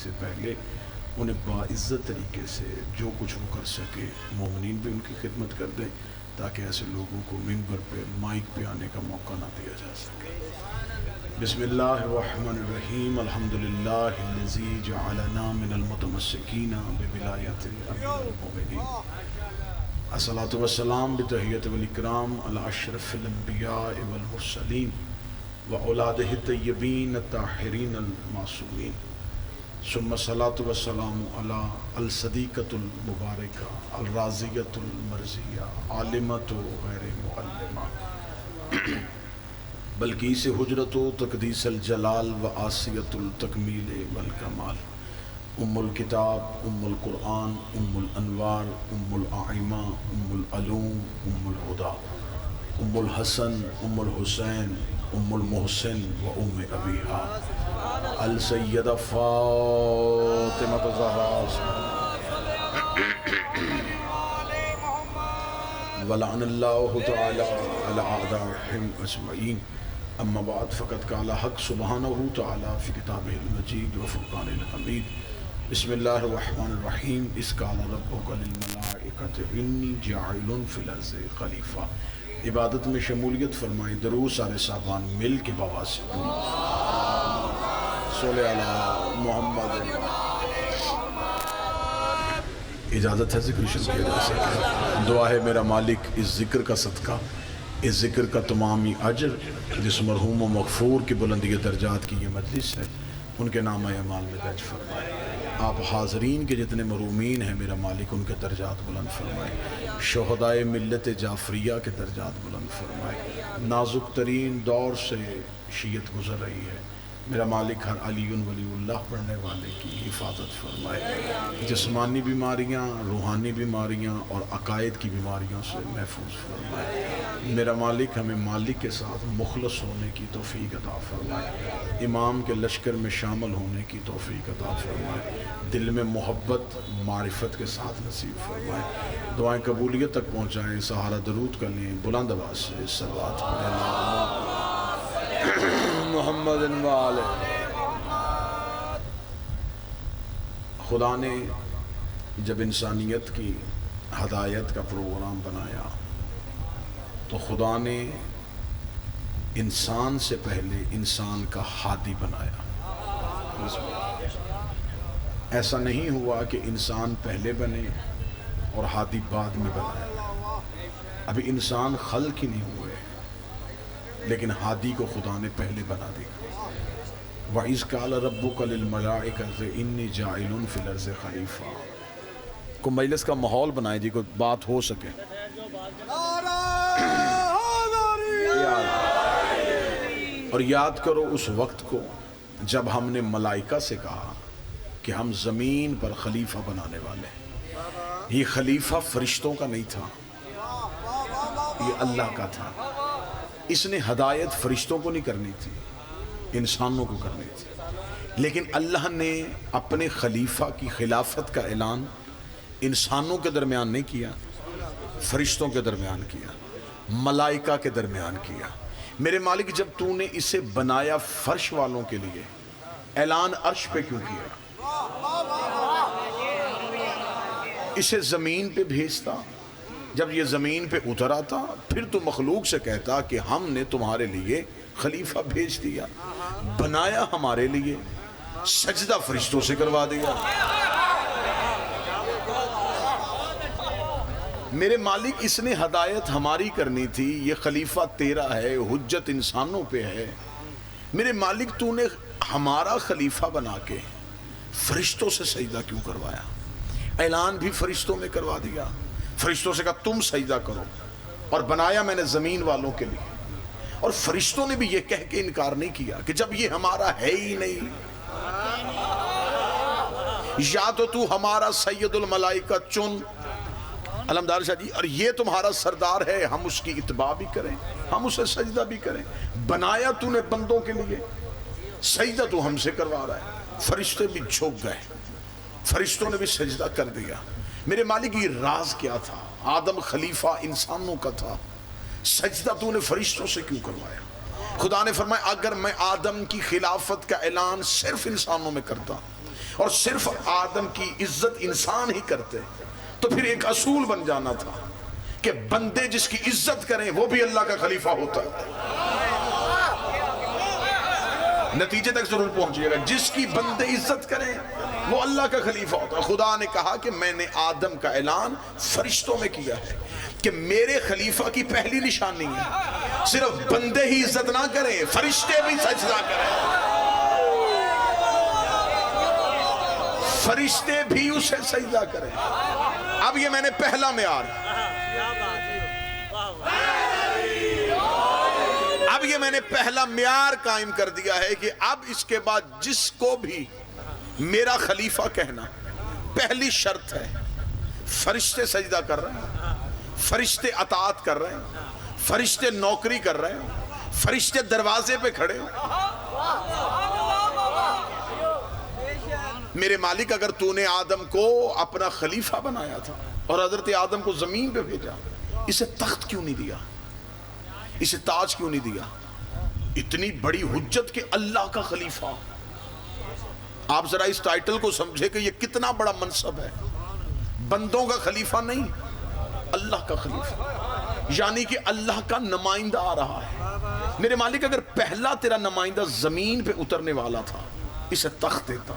سے پہلے انہیں باعزت طریقے سے جو کچھ وہ کر سکے مومنین بھی ان کی خدمت کر دیں تاکہ ایسے لوگوں کو منبر پہ مائک پہ آنے کا موقع نہ دیا جا سکے۔ بسم اللہ الرحمن الرحیم الحمدللہ الذی جعلنا من المتمسکین بولایت الامیر المؤمنین الصلاۃ والسلام بتحیۃ والاکرام علی اشرف الانبیاء والمرسلین واولادہ الطیبین الطاہرین المعصومین ثم الصلاۃ والسلام علی الصدیقۃ المبارکہ الراضیۃ المرضیہ عالمۃ غیر معلمہ بلقیس حجرت و تقدیس الجلال و آسیت التکمیل والکمال ام الکتاب ام القرآن ام الانوار ام الائمہ ام العلوم ام الہدیٰ ام الحسن ام الحسین ام المحسن و ام ابیہا السیدہ فاطمہ الزہرا ولعن اللہ تعالی علی اعدائہم اجمعین۔ اما بعد فقد قال حق سبحانہ تعالی فی کتابہ المجید و فرقان الحمید۔ بسم اللہ الرحمن الرحیم۔ اذ قال ربک للملائکۃ انی جاعل فی الارض خلیفہ۔ عبادت میں شمولیت فرمائیں، درود سارے صاحبان مل کے بابا سے صلی علی محمد۔ اجازت ہے ذکر شروع کیا جا سکے؟ دعا ہے میرا مالک اس ذکر کا صدقہ، اس ذکر کا تمامی اجر جس مرحوم و مغفور کی بلندی درجات کی یہ مجلس ہے ان کے نام اعمال میں درج فرمائے۔ آپ حاضرین کے جتنے محرومین ہیں میرا مالک ان کے درجات بلند فرمائے، شہدائے ملت جعفریہ کے درجات بلند فرمائے۔ نازک ترین دور سے شیعت گزر رہی ہے، میرا مالک ہر علی ولی اللہ پڑھنے والے کی حفاظت فرمائے، جسمانی بیماریاں، روحانی بیماریاں اور عقائد کی بیماریوں سے محفوظ فرمائے۔ میرا مالک ہمیں مالک کے ساتھ مخلص ہونے کی توفیق عطا فرمائے، امام کے لشکر میں شامل ہونے کی توفیق عطا فرمائے، دل میں محبت معرفت کے ساتھ نصیب فرمائے۔ دعائیں قبولیت تک پہنچائیں، سہارا درود کر لیں، بلند آواز سے صلوات پڑھیں محمد وآلہ۔ خدا نے جب انسانیت کی ہدایت کا پروگرام بنایا تو خدا نے انسان سے پہلے انسان کا ہادی بنایا۔ ایسا نہیں ہوا کہ انسان پہلے بنے اور ہادی بعد میں بنایا، ابھی انسان خلق ہی نہیں ہوئے لیکن ہادی کو خدا نے پہلے بنا دیا۔ وَإِذْ قَالَ رَبُّكَ لِلْمَلَائِكَةِ إِنِّي جَاعِلٌ فِي الْأَرْضِ خَلِيفَةً۔ کو مجلس کا ماحول بنائے جی، کوئی بات ہو سکے۔ اور یاد کرو اس وقت کو جب ہم نے ملائکہ سے کہا کہ ہم زمین پر خلیفہ بنانے والے ہیں۔ یہ خلیفہ فرشتوں کا نہیں تھا، یہ اللہ کا تھا۔ اس نے ہدایت فرشتوں کو نہیں کرنی تھی، انسانوں کو کرنی تھی، لیکن اللہ نے اپنے خلیفہ کی خلافت کا اعلان انسانوں کے درمیان نہیں کیا، فرشتوں کے درمیان کیا، ملائکہ کے درمیان کیا۔ میرے مالک جب تو نے اسے بنایا فرش والوں کے لیے، اعلان عرش پہ کیوں کیا؟ اسے زمین پہ بھیجتا، جب یہ زمین پہ اتر آتا پھر تو مخلوق سے کہتا کہ ہم نے تمہارے لیے خلیفہ بھیج دیا، بنایا ہمارے لیے، سجدہ فرشتوں سے کروا دیا۔ میرے مالک اس نے ہدایت ہماری کرنی تھی، یہ خلیفہ تیرا ہے، حجت انسانوں پہ ہے۔ میرے مالک تو نے ہمارا خلیفہ بنا کے فرشتوں سے سجدہ کیوں کروایا؟ اعلان بھی فرشتوں میں کروا دیا، فرشتوں سے کہا تم سجدہ کرو، اور بنایا میں نے زمین والوں کے لیے۔ اور فرشتوں نے بھی یہ کہہ کے انکار نہیں کیا کہ جب یہ ہمارا ہے ہی نہیں، یا تو ہمارا سید الملائکہ چن علمدار شاہ جی، اور یہ تمہارا سردار ہے، ہم اس کی اتباع بھی کریں، ہم اسے سجدہ بھی کریں۔ بنایا تو نے بندوں کے لیے، سجدہ تو ہم سے کروا رہا ہے۔ فرشتے بھی جھک گئے، فرشتوں نے بھی سجدہ کر دیا۔ میرے مالک یہ راز کیا تھا؟ آدم خلیفہ انسانوں کا تھا، سجدہ تو نے فرشتوں سے کیوں کروایا؟ خدا نے فرمایا اگر میں آدم کی خلافت کا اعلان صرف انسانوں میں کرتا اور صرف آدم کی عزت انسان ہی کرتے تو پھر ایک اصول بن جانا تھا کہ بندے جس کی عزت کریں وہ بھی اللہ کا خلیفہ ہوتا ہے. نتیجے تک ضرور پہنچیے گا. جس کی بندے عزت کریں وہ اللہ کا خلیفہ ہوتا ہے. خدا نے کہا کہ میں نے آدم کا اعلان فرشتوں میں کیا ہے کہ میرے خلیفہ کی پہلی نشانی ہے صرف بندے ہی عزت نہ کریں، فرشتے بھی سجدہ کریں، فرشتے بھی اسے سجدہ کریں. اب یہ میں نے پہلا معیار، اب یہ میں نے پہلا معیار قائم کر دیا ہے کہ اب اس کے بعد جس کو بھی میرا خلیفہ کہنا، پہلی شرط ہے فرشتے سجدہ کر رہے ہیں، فرشتے اطاعت کر رہے ہیں، فرشتے نوکری کر رہے ہیں، فرشتے دروازے پہ کھڑے ہیں. میرے مالک اگر تو نے آدم کو اپنا خلیفہ بنایا تھا اور حضرت آدم کو زمین پہ بھیجا، اسے تخت کیوں نہیں دیا، اسے تاج کیوں نہیں دیا؟ اتنی بڑی حجت کہ اللہ کا خلیفہ. آپ ذرا اس ٹائٹل کو سمجھے کہ یہ کتنا بڑا منصب ہے. بندوں کا خلیفہ نہیں، اللہ کا خلیفہ، یعنی کہ اللہ کا نمائندہ آ رہا ہے. میرے مالک اگر پہلا تیرا نمائندہ زمین پہ اترنے والا تھا، اسے تخت دیتا،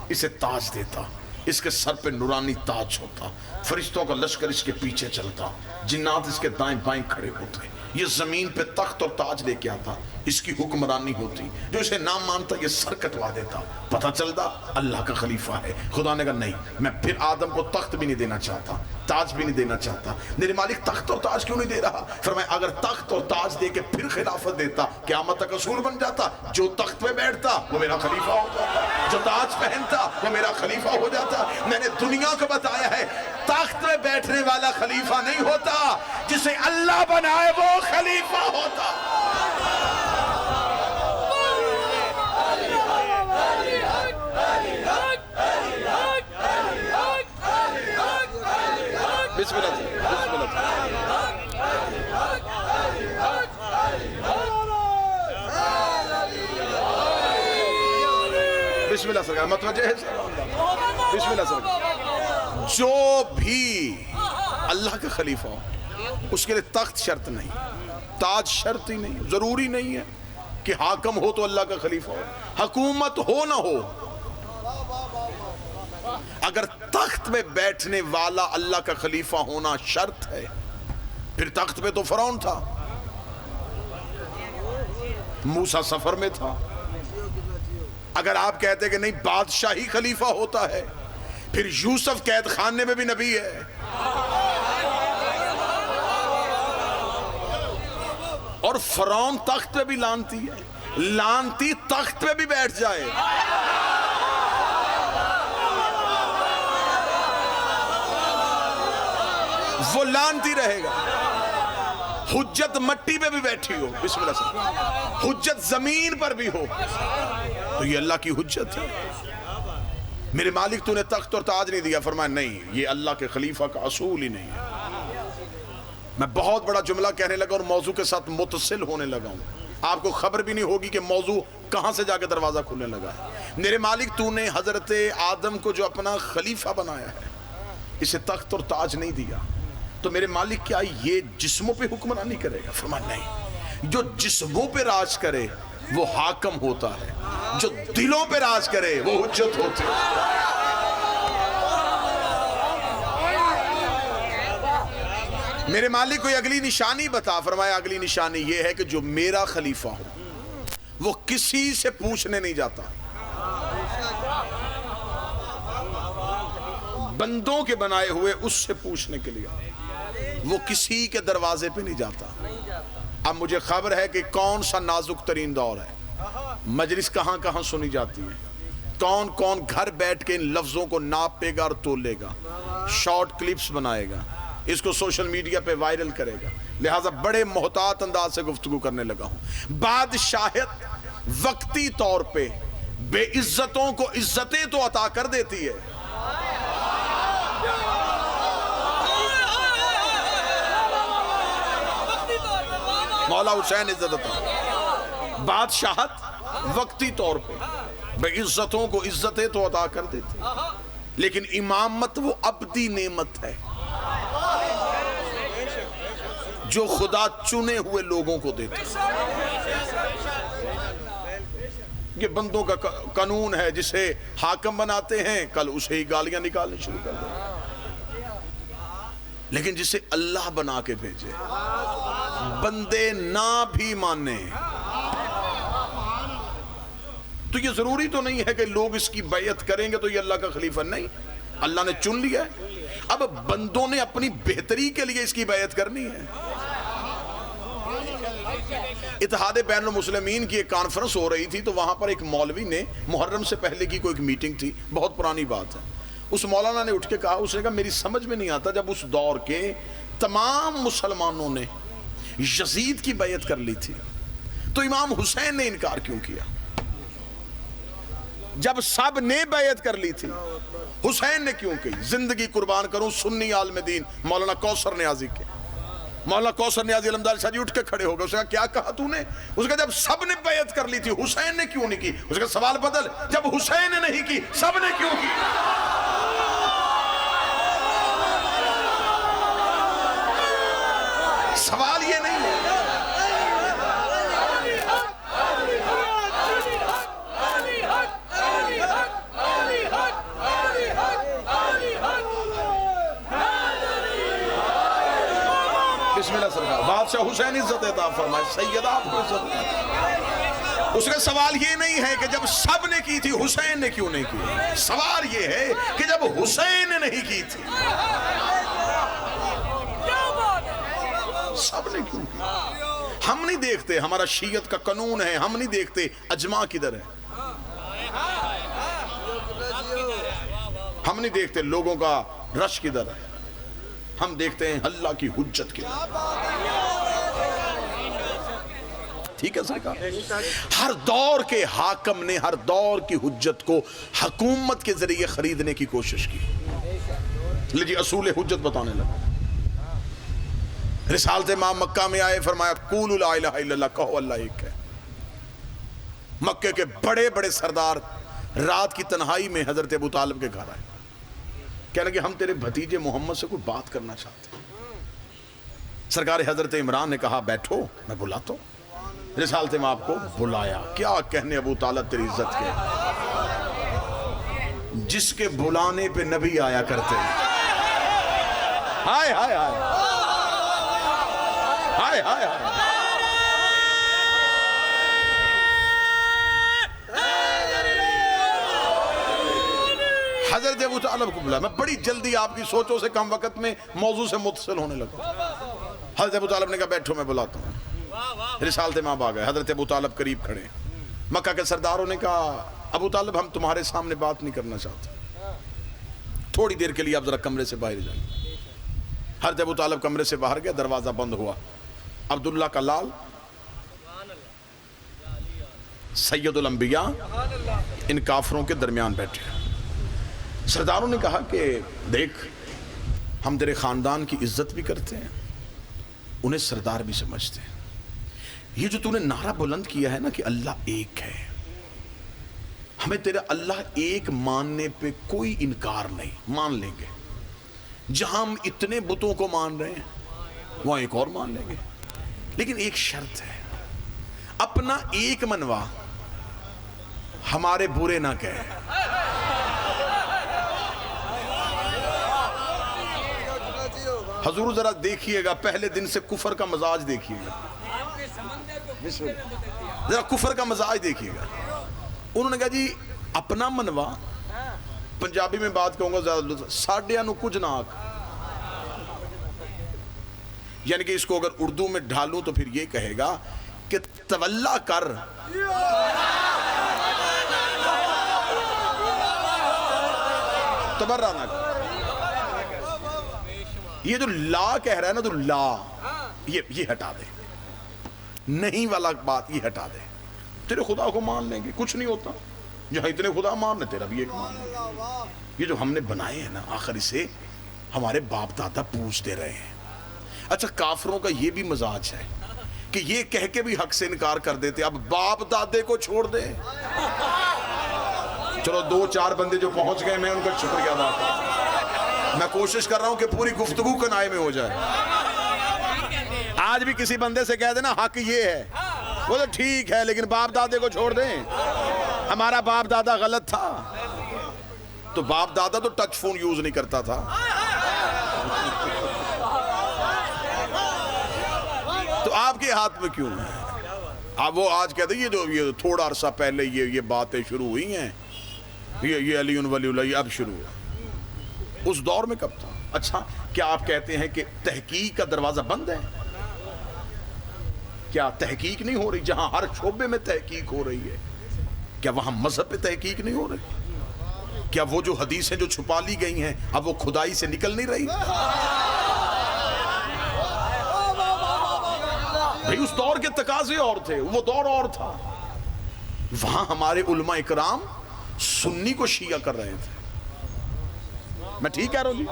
اسے تاج دیتا، اس کے سر پہ نورانی تاج ہوتا، فرشتوں کا لشکر اس کے پیچھے چلتا، جنات اس کے دائیں بائیں کھڑے ہوتے، یہ زمین پہ تخت اور تاج لے کے آتا، اس کی حکمرانی ہوتی. جو اسے نام مانتا یہ سر کٹوا دیتا، پتہ چلتا اللہ کا خلیفہ ہے. خدا نے کہا نہیں، میں پھر آدم کو تخت بھی نہیں دینا چاہتا، تاج بھی نہیں دینا چاہتا. میرے مالک تخت اور تاج کیوں نہیں دے رہا؟ فرمایا اگر تخت اور تاج دے کے پھر خلافت دیتا، قیامت تک اصول بن جاتا، جو تخت پہ بیٹھتا وہ میرا خلیفہ ہو جاتا، جو تاج پہنتا وہ میرا خلیفہ ہو جاتا. میں نے دنیا کو بتایا ہے تخت پہ بیٹھنے والا خلیفہ نہیں ہوتا، جسے اللہ بنائے وہ خلیفہ ہوتا. بسم اللہ بسم اللہ. بسم اللہ سرکار متوجہ ہے. بسم اللہ سرکار. جو بھی اللہ کا خلیفہ ہو اس کے لیے تخت شرط نہیں، تاج شرط ہی نہیں، ضروری نہیں ہے کہ حاکم ہو تو اللہ کا خلیفہ ہو، حکومت ہو نہ ہو. اگر تخت میں بیٹھنے والا اللہ کا خلیفہ ہونا شرط ہے، پھر تخت پہ تو فرعون تھا، موسیٰ سفر میں تھا. اگر آپ کہتے کہ نہیں بادشاہی خلیفہ ہوتا ہے، پھر یوسف قید خانے میں بھی نبی ہے. اور فرعون تخت پہ بھی لانتی ہے، لانتی تخت پہ بھی بیٹھ جائے. وہ لانتی رہے گا. حجت مٹی پہ بھی بیٹھی ہو، بسم اللہ سے، حجت زمین پر بھی ہو، تو یہ اللہ کی حجت ہے. میرے مالک تو نے تخت اور تاج نہیں دیا. فرمایا نہیں، یہ اللہ کے خلیفہ کا اصول ہی نہیں ہے. میں بہت بڑا جملہ کہنے لگا اور موضوع کے ساتھ متصل ہونے لگا ہوں. آپ کو خبر بھی نہیں ہوگی کہ موضوع کہاں سے جا کے دروازہ کھلنے لگا ہے. میرے مالک تو نے حضرت آدم کو جو اپنا خلیفہ بنایا ہے، اسے تخت اور تاج نہیں دیا، تو میرے مالک کیا یہ جسموں پہ حکمرانی کرے گا؟ فرمایا نہیں، جو جسموں پہ راج کرے وہ حاکم ہوتا ہے، جو دلوں پہ راج کرے وہ حجت ہوتی ہے. میرے مالک کو اگلی نشانی بتا. فرمایا اگلی نشانی یہ ہے کہ جو میرا خلیفہ ہو وہ کسی سے پوچھنے نہیں جاتا، بندوں کے بنائے ہوئے اس سے پوچھنے کے لیے، وہ کسی کے دروازے پہ نہیں جاتا. اب مجھے خبر ہے کہ کون سا نازک ترین دور ہے، مجلس کہاں کہاں سنی جاتی ہے، کون کون گھر بیٹھ کے ان لفظوں کو ناپے گا اور تولے گا، شارٹ کلپس بنائے گا، اس کو سوشل میڈیا پہ وائرل کرے گا. لہٰذا بڑے محتاط انداز سے گفتگو کرنے لگا ہوں. بادشاہت وقتی طور پہ بے عزتوں کو عزتیں تو عطا کر دیتی ہے، مولا حسین عزت عطا. بادشاہت وقتی طور پہ بے عزتوں کو عزتیں تو عطا کر دیتے، لیکن امامت وہ ابدی نعمت ہے جو خدا چنے ہوئے لوگوں کو دیتے۔ یہ بندوں کا قانون ہے، جسے حاکم بناتے ہیں کل اسے ہی گالیاں نکالنے شروع کر دیتے، لیکن جسے اللہ بنا کے بھیجے بندے نہ بھی مانے تو یہ ضروری تو نہیں ہے کہ لوگ اس کی بیعت کریں گے تو یہ اللہ کا خلیفہ، نہیں، اللہ نے چن لیا ہے، اب بندوں نے اپنی بہتری کے لیے اس کی بیعت کرنی ہے۔ اتحاد بین المسلمین کی ایک کانفرنس ہو رہی تھی تو وہاں پر ایک مولوی نے، محرم سے پہلے کی کوئی میٹنگ تھی، بہت پرانی بات ہے، اس مولانا نے اٹھ کے کہا، اس نے کہا میری سمجھ میں نہیں آتا جب اس دور کے تمام مسلمانوں نے یزید کی بیعت کر لی تھی تو امام حسین نے انکار کیوں کیا؟ جب سب نے بیعت کر لی تھی حسین نے کیوں کی؟ زندگی قربان کروں سنی عالم دین مولانا کوثر نیازی کے، مولانا کوثر نیازی علمدار شاہ جی اٹھ کے کھڑے ہو گئے، اس نے کہا کیا کہا تو نے؟ اس نے کہا جب سب نے بیعت کر لی تھی حسین نے کیوں نہیں کی؟ اس نے کہا سوال بدل، جب حسین نے نہیں کی سب نے کیوں کی؟ سوال یہ نہیں ہے۔ بسم اللہ سرکار، بادشاہ حسین عزت عطا فرمائے، سیدہ آپ کو عزت۔ اس کا سوال یہ نہیں ہے کہ جب سب نے کی تھی حسین نے کیوں نہیں کی، سوال یہ ہے کہ جب حسین نے نہیں کی تھی سب نے کیوں کی؟ ہم نہیں دیکھتے، ہمارا شیعت کا قانون ہے، ہم نہیں دیکھتے اجماع کدھر ہے، ہم نہیں دیکھتے لوگوں کا رش کدھر ہے، ہم دیکھتے ہیں اللہ کی حجت کے لیے۔ ٹھیک ہے سرکار، ہر دور کے حاکم نے ہر دور کی حجت کو حکومت کے ذریعے خریدنے کی کوشش کی۔ لیجیے اصول حجت بتانے لگا۔ رسالت امام مکہ میں آئے، فرمایا قولوا لا الہ الا اللہ، کہو اللہ ایک ہے۔ مکے کے بڑے بڑے سردار رات کی تنہائی میں حضرت ابو طالب کے گھر آئے، کہنے کہ ہم تیرے بھتیجے محمد سے کوئی بات کرنا چاہتے ہیں۔ سرکار حضرت عمران نے کہا بیٹھو میں بلاتا ہوں۔ رسالت میں آپ کو بلایا، کیا کہنے ابو طالب تیری عزت کے، جس کے بلانے پہ نبی آیا کرتے ہیں۔ ہائے ہائے ہائے ہائے ہائے ہائے، حضرت ابو طالب کو بلایا۔ میں بڑی جلدی آپ کی سوچوں سے کم وقت میں موضوع سے متصل ہونے لگا۔ حضرت ابو طالب نے کہا بیٹھو میں بلاتا ہوں۔ رسالت امام آ گئے، حضرت ابو طالب قریب کھڑے، مکہ کے سرداروں نے کہا ابو طالب ہم تمہارے سامنے بات نہیں کرنا چاہتے، تھوڑی دیر کے لیے آپ ذرا کمرے سے باہر جائیں۔ حضرت ابو طالب کمرے سے باہر گیا، دروازہ بند ہوا، عبداللہ کا لال سید الانبیاء ان کافروں کے درمیان بیٹھے۔ سرداروں نے کہا کہ دیکھ ہم تیرے خاندان کی عزت بھی کرتے ہیں، انہیں سردار بھی سمجھتے ہیں، یہ جو تو نے نعرہ بلند کیا ہے نا کہ اللہ ایک ہے، ہمیں تیرا اللہ ایک ماننے پہ کوئی انکار نہیں، مان لیں گے۔ جہاں ہم اتنے بتوں کو مان رہے ہیں وہاں ایک اور مان لیں گے، لیکن ایک شرط ہے، اپنا ایک منوا ہمارے برے نہ کہے۔ حضور ذرا دیکھیے گا، پہلے دن سے کفر کا مزاج دیکھیے گا، ذرا کفر کا مزاج دیکھیے گا۔ انہوں نے کہا جی اپنا منوا، پنجابی میں بات کہوں گا زیادہ، ساڈیاں نو کچھ نہ آکھ، یعنی کہ اس کو اگر اردو میں ڈھالوں تو پھر یہ کہے گا کہ تولا کر، تبرہ نہ کر۔ یہ جو لا کہہ رہا ہے نا، تو لا یہ ہٹا دے، نہیں والا بات یہ ہٹا دے، تیرے خدا کو مان لیں گے، کچھ نہیں ہوتا، جہاں اتنے خدا ماننے تیرا بھی ایک مان لیں۔ یہ جو ہم نے بنائے ہیں نا آخر اسے ہمارے باپ دادا پوچھتے رہے ہیں۔ اچھا کافروں کا یہ بھی مزاج ہے کہ یہ کہہ کے بھی حق سے انکار کر دیتے اب باپ دادے کو چھوڑ دیں. چلو 2-4 بندے جو پہنچ گئے میں ان کا شکریہ ادا کرتا. میں کوشش کر رہا ہوں کہ پوری گفتگو کنائے میں ہو جائے. آج بھی کسی بندے سے کہہ دینا حق یہ ہے, وہ تو ٹھیک ہے لیکن باپ دادے کو چھوڑ دیں, ہمارا باپ دادا غلط تھا. تو باپ دادا تو ٹچ فون یوز نہیں کرتا تھا. تو آپ کے ہاتھ میں کیوں ہے؟ اب وہ آج کہتے ہیں یہ تھوڑا عرصہ پہلے یہ باتیں شروع ہوئی ہیں, یہ علی ولی اللہ یہ اب شروع ہے. اس دور میں کب تھا؟ اچھا کیا آپ کہتے ہیں کہ تحقیق کا دروازہ بند ہے؟ کیا تحقیق نہیں ہو رہی؟ جہاں ہر شعبے میں تحقیق ہو رہی ہے, کیا وہاں مذہب پہ تحقیق نہیں ہو رہی؟ کیا وہ جو حدیثیں جو چھپا لی گئی ہیں اب وہ کھدائی سے نکل نہیں رہی؟ بھئی اس دور کے تقاضے اور تھے, وہ دور اور تھا. وہاں ہمارے علماء اکرام سنی کو شیعہ کر رہے تھے. میں ٹھیک کہہ رہا ہوں جی؟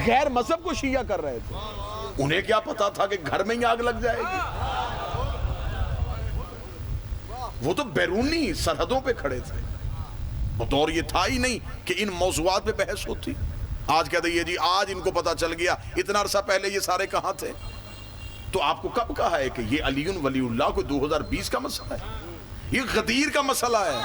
غیر مذہب کو شیعہ کر رہے تھے. انہیں کیا پتا تھا کہ گھر میں ہی آگ لگ جائے گی؟ وہ تو بیرونی سرحدوں پہ کھڑے تھے. وہ دور یہ تھا ہی نہیں کہ ان موضوعات پہ بحث ہوتی. آج کہتے ہیں جی آج ان کو پتا چل گیا, اتنا عرصہ پہلے یہ سارے کہاں تھے. تو آپ کو کب کہا ہے کہ یہ علی ولی اللہ کو 2020 کا مسئلہ ہے؟ یہ غدیر کا مسئلہ ہے.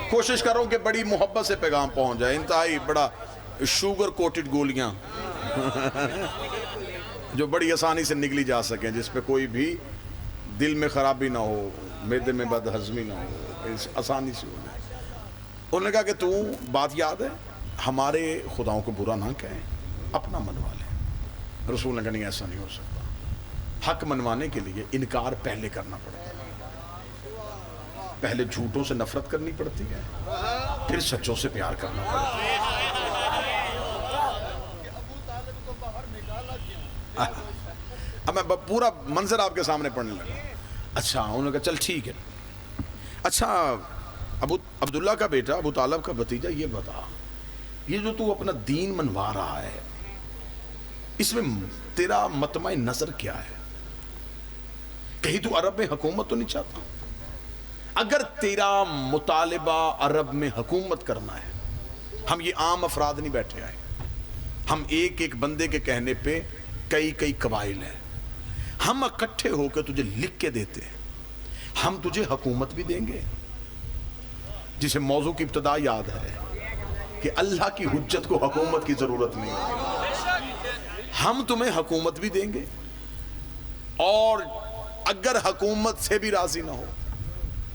کوشش کر رہا ہوں کہ بڑی محبت سے پیغام پہنچ جائے. انتہائی بڑا شوگر کوٹڈ گولیاں جو بڑی آسانی سے نگلی جا سکیں, جس پہ کوئی بھی دل میں خرابی نہ ہو, معدے میں بد ہضمی نہ ہو, آسانی سے ہو جائے. انہوں نے کہا کہ تو بات یاد ہے, ہمارے خداؤں کو برا نہ کہیں, اپنا منوا لیں. رسول نے کہا نہیں ایسا نہیں ہو سکتا. حق منوانے کے لیے انکار پہلے کرنا پڑتا ہے. پہلے جھوٹوں سے نفرت کرنی پڑتی ہے, پھر سچوں سے پیار کرنا پڑتا ہے. اب میں پورا منظر آپ کے سامنے پڑھنے لگا. اچھا انہوں نے کہا چل ٹھیک ہے. اچھا عبداللہ کا بیٹا ابو طالب کا بھتیجا, یہ بتا یہ جو تو اپنا دین منوا رہا ہے اس میں تیرا مطمع نظر کیا ہے؟ کہیں تو عرب میں حکومت تو نہیں چاہتا؟ اگر تیرا مطالبہ عرب میں حکومت کرنا ہے, ہم یہ عام افراد نہیں بیٹھے آئے, ہم ایک ایک بندے کے کہنے پہ کئی قبائل ہیں, ہم اکٹھے ہو کے تجھے لکھ کے دیتے ہیں, ہم تجھے حکومت بھی دیں گے. جسے موضوع کی ابتدا یاد ہے کہ اللہ کی حجت کو حکومت کی ضرورت نہیں ہے, ہم تمہیں حکومت بھی دیں گے, اور اگر حکومت سے بھی راضی نہ ہو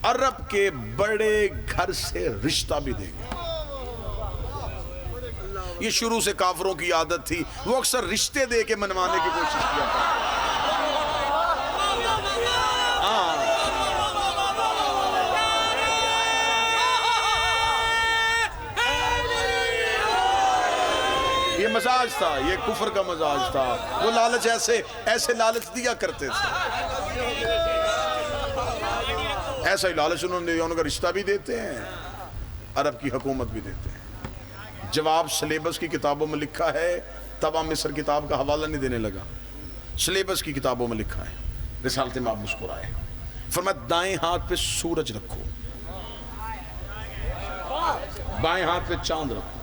عرب کے بڑے گھر سے رشتہ بھی دیں گے. یہ شروع سے کافروں کی عادت تھی, وہ اکثر رشتے دے کے منوانے کی کوشش کیا کرتے. یہ مزاج تھا, یہ کفر کا مزاج تھا. وہ لالچ ایسے لالچ دیا کرتے تھے. ایسا ہی لالچ انہوں نے دیا, ان کا رشتہ بھی دیتے ہیں, عرب کی حکومت بھی دیتے ہیں. جواب سلیبس کی کتابوں میں لکھا ہے, تبا مصر کتاب کا حوالہ نہیں دینے لگا, سلیبس کی کتابوں میں لکھا ہے. رسالت میں آپ مسکرائے, فرمایا دائیں ہاتھ پہ سورج رکھو, بائیں ہاتھ پہ چاند رکھو,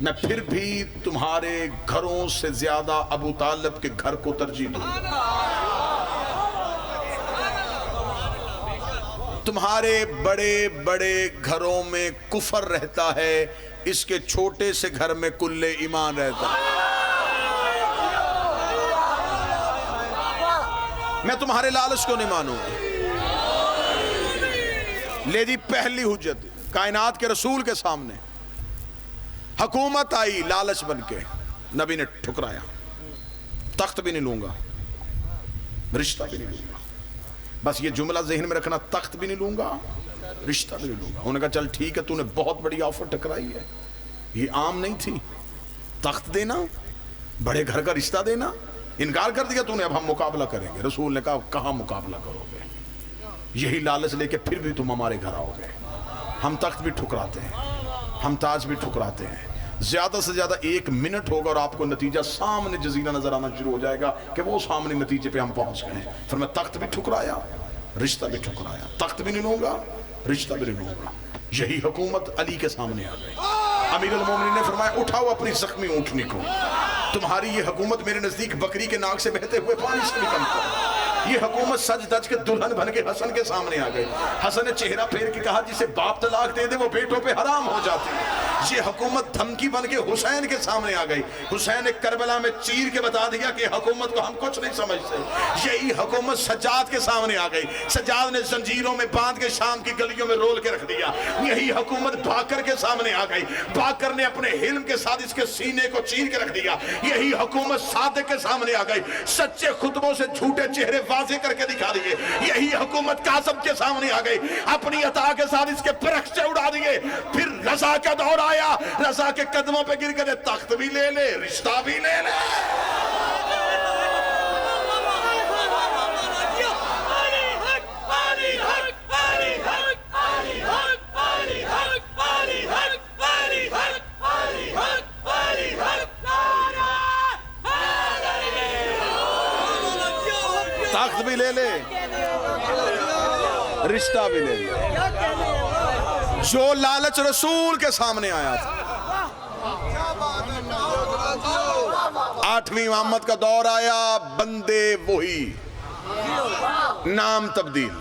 میں پھر بھی تمہارے گھروں سے زیادہ ابو طالب کے گھر کو ترجیح دوں گا. تمہارے بڑے بڑے گھروں میں کفر رہتا ہے, اس کے چھوٹے سے گھر میں کل ایمان رہتا ہے. میں تمہارے لالچ کو نہیں مانوں. لے جی پہلی حجت کائنات کے رسول کے سامنے, حکومت آئی لالچ بن کے, نبی نے ٹھکرایا. تخت بھی نہیں لوں گا, رشتہ بھی نہیں لوں گا. بس یہ جملہ ذہن میں رکھنا, تخت بھی نہیں لوں گا, رشتہ بھی نہیں لوں گا۔ انہوں نے کہا چل ٹھیک ہے، تو نے بہت بڑی آفر ٹکرائی ہے، یہ عام نہیں تھی، تخت دینا، بڑے گھر کا رشتہ دینا، انکار کر دیا تو نے، اب ہم مقابلہ کریں گے۔ رسول نے کہا کہاں مقابلہ کرو گے، یہی لالچ لے کے پھر بھی تم ہمارے گھر آؤ گے، ہم تخت بھی ٹھکراتے ہیں، ہم تاج بھی ٹھکراتے ہیں، زیادہ سے زیادہ 1 منٹ ہوگا اور آپ کو نتیجہ سامنے جزیرہ نظر آنا شروع ہو جائے گا کہ وہ سامنے نتیجے پہ ہم پہنچ گئے ہیں۔ پھر میں تخت بھی ٹھکرایا، رشتہ بھی ٹھکرایا، تخت بھی نہیں لوں گا، رشتہ بھی نہیں لوں گا۔ یہی حکومت علی کے سامنے آ گئی۔ امیر المومنین نے فرمایا اٹھاؤ اپنی زخمی اونٹنی کو، تمہاری یہ حکومت میرے نزدیک بکری کے ناک سے بہتے ہوئے پانی سے بھی کم ہے۔ یہ حکومت سج دج کے دلہن بن کے حسن کے سامنے آ گئی۔ حسن نے چہرہ پھیر کے کہا جسے باپ طلاق دے دے وہ بیٹوں پہ حرام ہو جاتی ہے۔ یہ حکومت دھمکی بن کے حسین کے سامنے آ گئی۔ حسین نے کربلا میں چیر کے بتا دیا کہ حکومت کو ہم کچھ نہیں سمجھتے۔ یہی حکومت سجاد کے سامنے آ گئی۔ سجاد نے زنجیروں میں باندھ کے شام کی گلیوں میں رول کے رکھ دیا۔ یہی حکومت باکر کے سامنے آ گئی۔ باکر نے اپنے حلم کے ساتھ اس کے سینے کو چیر کے رکھ دیا۔ یہی حکومت صادق کے سامنے آ گئی۔ سچے خطبوں سے جھوٹے چہرے واضح کر کے دکھا دیے۔ یہی حکومت قاسم کے سامنے آ گئی، اپنی عطا کے ساتھ اس کے پرخچے اڑا دیے۔ پھر رضا کا دور آیا، رضا کے قدموں پہ گر کے تخت بھی لے لے، رشتہ بھی لے لے۔ تخت بھی لے لے، رشتہ بھی لے لے۔ جو لالچ رسول کے سامنے آیا تھا۔ 8ویں امامت کا دور آیا، بندے وہی، نام تبدیل،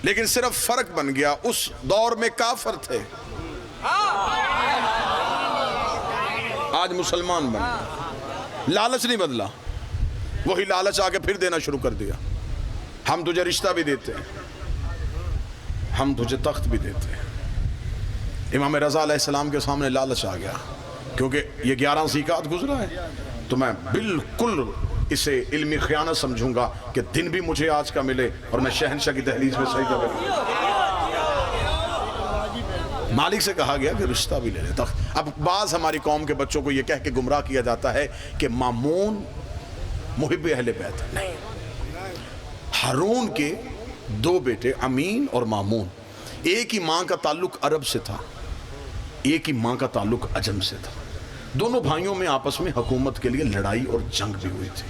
لیکن صرف فرق بن گیا، اس دور میں کافر تھے، آج مسلمان بن گئے۔ لالچ نہیں بدلا، وہی لالچ آگے پھر دینا شروع کر دیا۔ ہم تجھے رشتہ بھی دیتے ہیں، ہم تجھے تخت بھی دیتے ہیں۔ امام رضا علیہ السلام کے سامنے لالچ آ گیا، کیونکہ یہ 11 زیقات گزرا ہے، تو میں بالکل اسے علمی خیانت سمجھوں گا کہ دن بھی مجھے آج کا ملے اور میں شہنشاہ کی دہلیز میں سجدہ کروں۔ مالک سے کہا گیا کہ رشتہ بھی لے لے، تخت۔ اب بعض ہماری قوم کے بچوں کو یہ کہہ کے گمراہ کیا جاتا ہے کہ مامون محب اہل بیت، نہیں۔ ہارون کے 2 بیٹے امین اور مامون، ایک ہی ماں کا تعلق عرب سے تھا، ایک ہی ماں کا تعلق عجم سے تھا۔ دونوں بھائیوں میں آپس میں حکومت کے لیے لڑائی اور جنگ بھی ہوئی تھی۔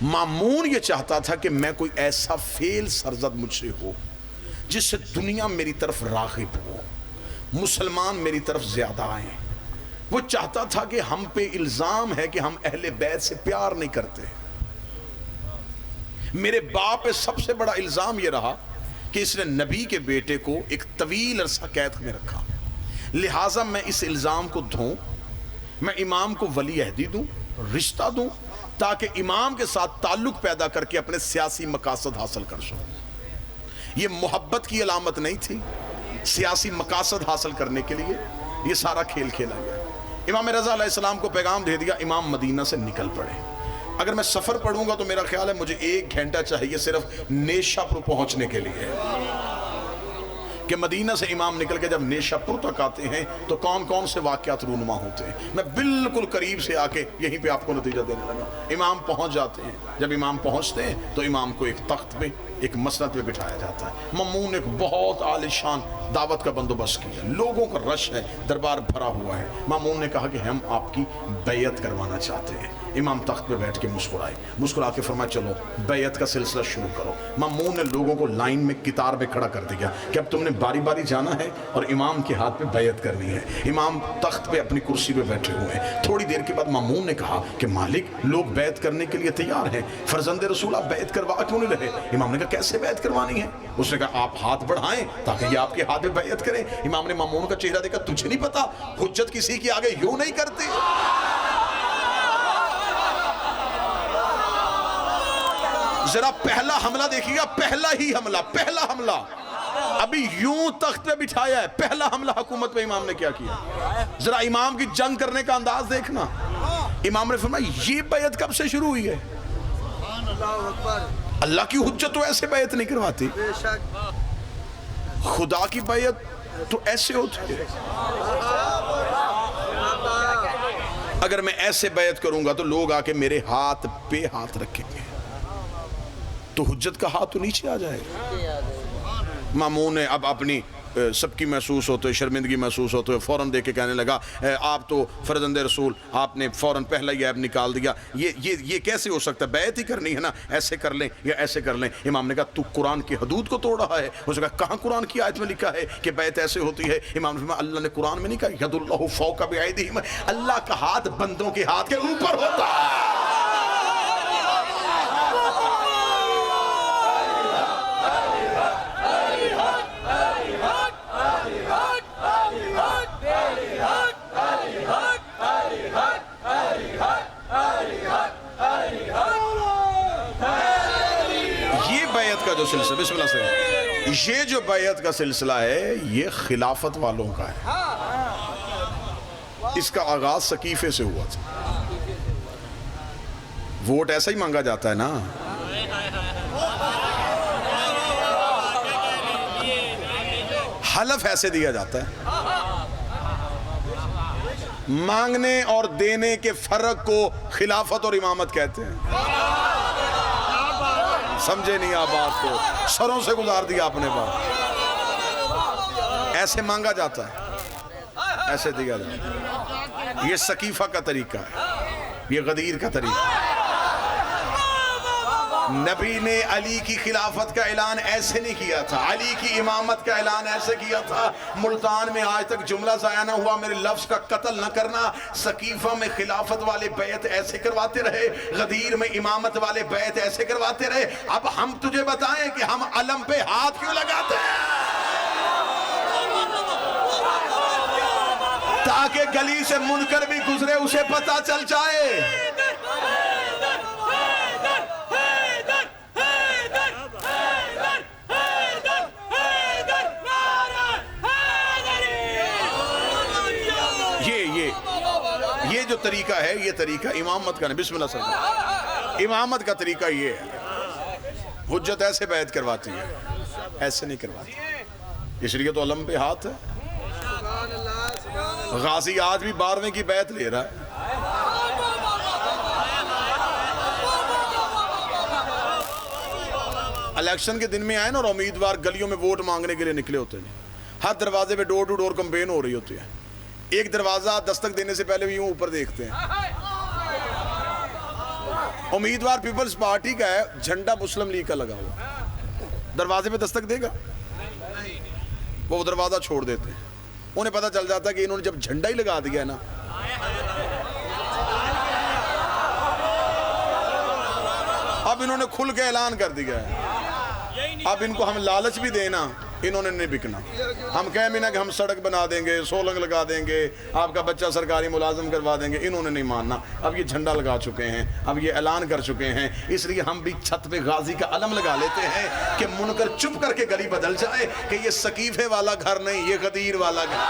مامون یہ چاہتا تھا کہ میں کوئی ایسا فعل سرزد مجھ سے ہو جس سے دنیا میری طرف راغب ہو، مسلمان میری طرف زیادہ آئیں۔ وہ چاہتا تھا کہ ہم پہ الزام ہے کہ ہم اہل بیت سے پیار نہیں کرتے۔ میرے باپ پہ سب سے بڑا الزام یہ رہا کہ اس نے نبی کے بیٹے کو ایک طویل عرصہ قید میں رکھا، لہٰذا میں اس الزام کو دھوں، میں امام کو ولی عہدی دوں، رشتہ دوں، تاکہ امام کے ساتھ تعلق پیدا کر کے اپنے سیاسی مقاصد حاصل کر سکوں۔ یہ محبت کی علامت نہیں تھی، سیاسی مقاصد حاصل کرنے کے لیے یہ سارا کھیل کھیلا گیا۔ امام رضا علیہ السلام کو پیغام دے دیا امام مدینہ سے نکل پڑے۔ اگر میں سفر پڑھوں گا تو میرا خیال ہے مجھے 1 گھنٹہ چاہیے صرف نیشا پور پہنچنے کے لیے، کہ مدینہ سے امام نکل کے جب نیشا پور تک آتے ہیں تو کون کون سے واقعات رونما ہوتے ہیں۔ میں بالکل قریب سے آ کے یہیں پہ آپ کو نتیجہ دینے لگا۔ امام پہنچ جاتے ہیں، جب امام پہنچتے ہیں تو امام کو ایک تخت پہ، ایک مسند پہ بٹھایا جاتا ہے۔ مامون نے ایک بہت عالیشان دعوت کا بندوبست کیا، لوگوں کا رش ہے، دربار بھرا ہوا ہے۔ مامون نے کہا کہ ہم آپ کی بیعت کروانا چاہتے ہیں۔ امام تخت پہ بیٹھ کے مسکرائے، مسکرا کے فرمایا چلو بیعت کا سلسلہ شروع کرو۔ مامون نے لوگوں کو لائن میں قطار میں کھڑا کر دیا کہ اب تم نے باری باری جانا ہے اور امام کے ہاتھ پہ بیعت کرنی ہے۔ امام تخت پہ اپنی کرسی پہ بیٹھے ہوئے ہیں۔ تھوڑی دیر کے بعد مامون نے کہا کہ مالک لوگ بیعت کرنے کے لیے تیار ہیں، فرزند رسول آپ بیعت کروا کیوں نہیں رہے؟ امام نے کہا کیسے بیعت کروانی ہے؟ اس نے کہا آپ ہاتھ بڑھائیں تاکہ یہ آپ کے ہاتھ پہ بیعت کریں۔ امام نے مامون کا چہرہ دیکھا، تجھے نہیں پتا حجت کسی کے آگے یوں نہیں کرتی۔ ذرا پہلا حملہ دیکھیے گا، پہلا ہی حملہ، پہلا حملہ ابھی یوں تخت پہ بٹھایا ہے، پہلا حملہ حکومت پہ امام نے کیا کیا؟ ذرا امام کی جنگ کرنے کا انداز دیکھنا۔ امام نے فرمایا یہ بیعت کب سے شروع ہوئی ہے؟ اللہ کی حجت تو ایسے بیعت نہیں کرواتی۔ خدا کی بیعت تو ایسے ہوتی ہے. اگر میں ایسے بیعت کروں گا تو لوگ آ کے میرے ہاتھ پہ ہاتھ رکھیں گے تو حجت کا ہاتھ تو نیچے آ جائے گا. مامون نے اب اپنی سب کی محسوس ہوتے ہوئے شرمندگی محسوس ہوتے ہوئے فوراً دیکھ کے کہنے لگا آپ تو فرزند رسول, آپ نے فوراً پہلا ہی عیب نکال دیا, یہ کیسے ہو سکتا ہے, بیعت ہی کرنی ہے نا, ایسے کر لیں یا ایسے کر لیں. امام نے کہا تو قرآن کی حدود کو توڑ رہا ہے. اس نے کہا کہاں قرآن کی آیت میں لکھا ہے کہ بیعت ایسے ہوتی ہے؟ امام نے فرمایا اللہ نے قرآن میں نہیں کہا ید اللہ فوق بایدیہم, اللہ کا ہاتھ بندوں کے ہاتھ کے اوپر ہوتا ہے. کا جو سلسلہ, بسم اللہ سے, یہ جو بیعت کا سلسلہ ہے یہ خلافت والوں کا ہے. اس کا آغاز سقیفے سے ہوا تھا. ووٹ ایسا ہی مانگا جاتا ہے نا, حلف ایسے دیا جاتا ہے. مانگنے اور دینے کے فرق کو خلافت اور امامت کہتے ہیں. سمجھے نہیں آپ بات کو, سروں سے گزار دیا آپ نے بات. ایسے مانگا جاتا ہے, ایسے دیا جاتا ہے. یہ سقیفہ کا طریقہ ہے, یہ غدیر کا طریقہ ہے. نبی نے علی کی خلافت کا اعلان ایسے نہیں کیا تھا, علی کی امامت کا اعلان ایسے کیا تھا. ملتان میں آج تک جملہ ضائع نہ ہوا میرے لفظ کا قتل نہ کرنا. سقیفہ میں خلافت والے بیعت ایسے کرواتے رہے, غدیر میں امامت والے بیعت ایسے کرواتے رہے. اب ہم تجھے بتائیں کہ ہم علم پہ ہاتھ کیوں لگاتے ہیں؟ تاکہ گلی سے منکر بھی گزرے اسے پتہ چل جائے. یہ جو طریقہ ہے یہ طریقہ امامت کا نہیں. بسم اللہ سے, امامت کا طریقہ یہ ہے, حجت ایسے بیعت کرواتی ہے, ایسے نہیں کرواتی. اس لیے تو علم پہ ہاتھ ہے. غازی آج بھی 12ویں کی بیعت لے رہا ہے. الیکشن کے دن میں آئے نا اور امیدوار گلیوں میں ووٹ مانگنے کے لیے نکلے ہوتے ہیں, ہر دروازے پہ ڈور ٹو ڈور کمپین ہو رہی ہوتی ہے. ایک دروازہ دستک دینے سے پہلے بھی یوں اوپر دیکھتے ہیں. امیدوار پیپلز پارٹی کا ہے, جھنڈا مسلم لیگ کا لگا ہوا, دروازے پہ دستک دے گا, وہ دروازہ چھوڑ دیتے ہیں. انہیں پتہ چل جاتا ہے کہ انہوں نے جب جھنڈا ہی لگا دیا ہے نا, اب انہوں نے کھل کے اعلان کر دیا ہے, اب ان کو ہم لالچ بھی دینا, انہوں نے نہیں بکنا. ہم کہہ بھی نہ کہ ہم سڑک بنا دیں گے, سولنگ لگا دیں گے, آپ کا بچہ سرکاری ملازم کروا دیں گے, انہوں نے نہیں ماننا. اب یہ جھنڈا لگا چکے ہیں, اب یہ اعلان کر چکے ہیں, اس لیے ہم بھی چھت پہ غازی کا علم لگا لیتے ہیں کہ منکر چپ کر کے گلی بدل جائے کہ یہ سقیفے والا گھر نہیں, یہ غدیر والا گھر.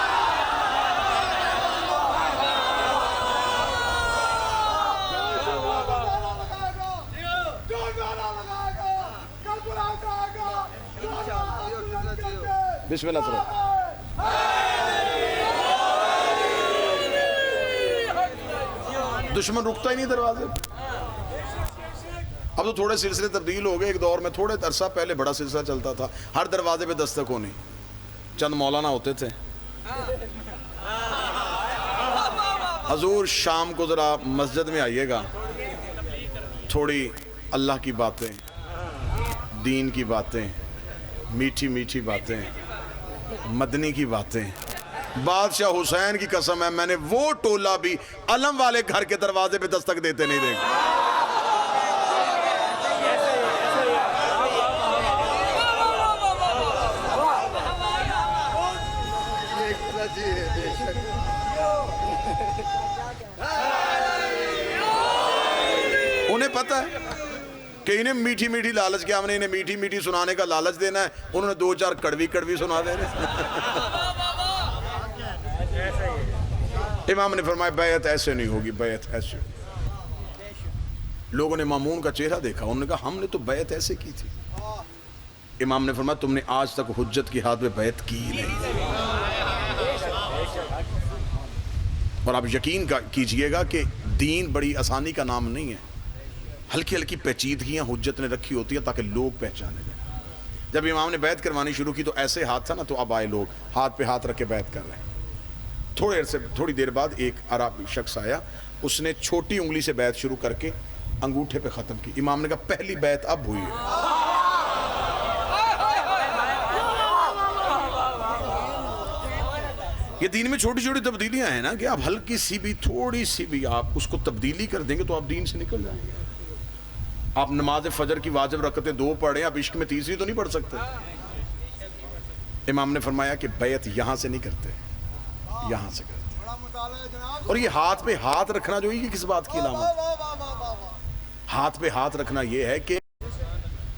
بسم اللہ کرو. دشمن رکتا ہی نہیں دروازے. اب تو تھوڑے سلسلے تبدیل ہو گئے. ایک دور میں تھوڑے عرصہ پہلے بڑا سلسلہ چلتا تھا, ہر دروازے پہ دستک ہونی. چند مولانا ہوتے تھے, حضور شام کو ذرا مسجد میں آئیے گا, تھوڑی اللہ کی باتیں, دین کی باتیں, میٹھی میٹھی باتیں, مدنی کی باتیں. بادشاہ حسین کی قسم ہے میں نے وہ ٹولہ بھی علم والے گھر کے دروازے پہ دستک دیتے نہیں دیکھا. انہیں پتہ ہے کہ انہیں میٹھی میٹھی لالچ کیا, ہم نے انہیں میٹھی میٹھی سنانے کا لالچ دینا ہے, انہوں نے 2-4 کڑوی کڑوی سنا دینے. امام نے فرمایا بیعت ایسے نہیں ہوگی, بیعت ایسے. لوگوں نے مامون کا چہرہ دیکھا, انہوں نے کہا ہم نے تو بیعت ایسے کی تھی. امام نے فرمایا تم نے آج تک حجت کی ہاتھ میں بیعت کی نہیں. اور آپ یقین کیجئے گا کہ دین بڑی آسانی کا نام نہیں ہے. ہلکی ہلکی پیچیدگیاں حجت نے رکھی ہوتی ہیں تاکہ لوگ پہچانے جائیں. جب امام نے بیعت کروانی شروع کی تو ایسے ہاتھ تھا نا, تو اب آئے لوگ ہاتھ پہ ہاتھ رکھ کے بیعت کر رہے ہیں. تھوڑی دیر بعد ایک عربی شخص آیا, اس نے چھوٹی انگلی سے بیعت شروع کر کے انگوٹھے پہ ختم کی. امام نے کہا پہلی بیعت اب ہوئی ہے. یہ دین میں چھوٹی چھوٹی تبدیلیاں ہیں نا, کہ آپ ہلکی سی بھی, تھوڑی سی بھی آپ اس کو تبدیلی کر دیں گے تو آپ دین سے نکل جائیں گے. آپ نماز فجر کی واجب رکعتیں 2 پڑھیں, آپ عشق میں تیسری تو نہیں پڑھ سکتے. امام نے فرمایا کہ بیعت یہاں سے نہیں کرتے, یہاں سے کرتے. اور یہ ہاتھ پہ ہاتھ رکھنا جو ہے یہ کس بات کی علامت؟ ہاتھ پہ ہاتھ رکھنا یہ ہے کہ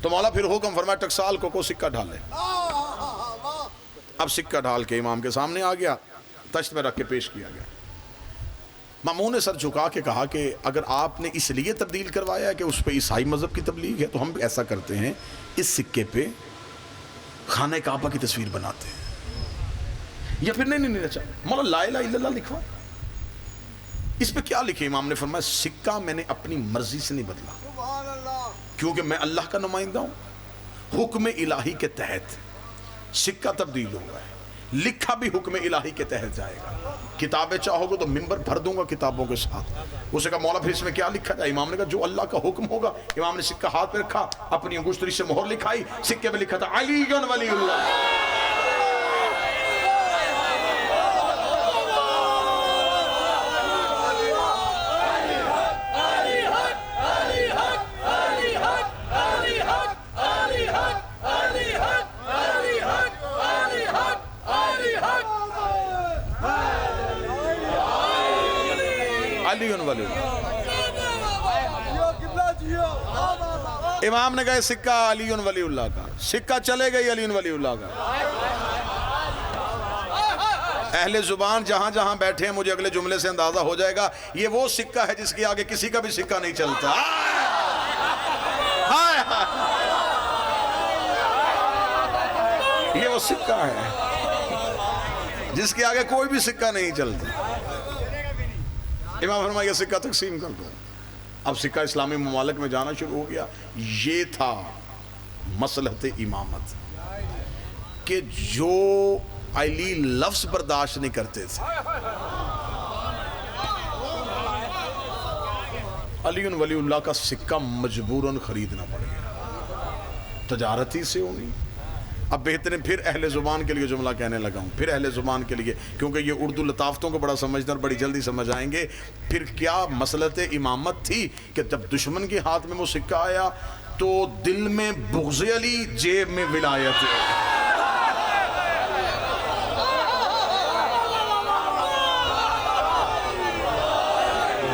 تو مولا پھر حکم فرمایا ٹکسال کو سکہ ڈالے. اب سکہ ڈال کے امام کے سامنے آ گیا, تشت میں رکھ کے پیش کیا گیا. مامون نے سر جھکا کے کہا کہ اگر آپ نے اس لیے تبدیل کروایا ہے کہ اس پہ عیسائی مذہب کی تبلیغ ہے, تو ہم ایسا کرتے ہیں اس سکے پہ خانہ کعبہ کی تصویر بناتے ہیں. یا پھر نہیں اچھا مولا لا الہ الا اللہ لکھوا, اس پہ کیا لکھے؟ امام نے فرمایا سکہ میں نے اپنی مرضی سے نہیں بدلا, کیونکہ میں اللہ کا نمائندہ ہوں. حکم الہی کے تحت سکہ تبدیل ہوا ہے, لکھا بھی حکم الہی کے تحت جائے گا. کتابیں چاہو گے تو ممبر بھر دوں گا کتابوں کے ساتھ. اسے کہا مولا پھر اس میں کیا لکھا جائے؟ امام نے کہا جو اللہ کا حکم ہوگا. امام نے سکہ ہاتھ پہ رکھا, اپنی انگشتری سے مہر لکھائی, سکے پہ لکھا تھا علی ولی اللہ. امام نے کہا سکہ علی ولی اللہ کا, سکہ چلے گئی علی ولی اللہ کا. اہل زبان جہاں جہاں بیٹھے ہیں مجھے اگلے جملے سے اندازہ ہو جائے گا یہ وہ سکہ ہے جس کے آگے کسی کا بھی سکہ نہیں چلتا. یہ وہ سکہ ہے جس کے آگے کوئی بھی سکہ نہیں چلتا. امام فرمایا یہ سکہ تقسیم کر دو. اب سکہ اسلامی ممالک میں جانا شروع ہو گیا. یہ تھا مصلحت امامت کہ جو علی لفظ برداشت نہیں کرتے تھے, علی ولی اللہ کا سکہ مجبوراً خریدنا پڑ گیا, تجارتی سے ہونی. اب بہترین پھر اہل زبان کے لیے جملہ کہنے لگا ہوں, پھر اہل زبان کے لیے, کیونکہ یہ اردو لطافتوں کو بڑا سمجھتے ہیں اور بڑی جلدی سمجھ آئیں گے. پھر کیا مصلحت امامت تھی کہ جب دشمن کے ہاتھ میں وہ سکہ آیا تو دل میں بغض علی, جیب میں ولایت.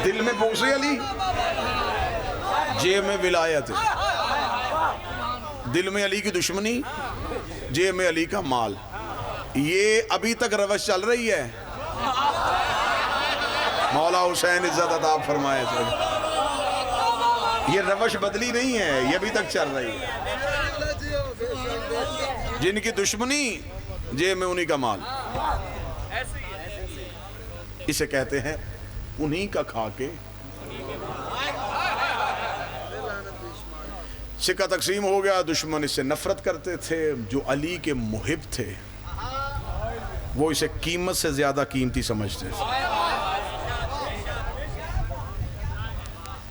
دل میں بغض علی, جیب میں ولایت. دل میں علی کی دشمنی, جیب میں علی کا مال. یہ ابھی تک روش چل رہی ہے. مولا حسین عزت عطا فرمائے, یہ روش بدلی نہیں ہے, یہ ابھی تک چل رہی ہے. جن کی دشمنی جیب میں انہی کا مال. اسے کہتے ہیں انہی کا کھا کے. سکہ تقسیم ہو گیا, دشمن اس سے نفرت کرتے تھے. جو علی کے محب تھے وہ اسے قیمت سے زیادہ قیمتی سمجھتے تھے.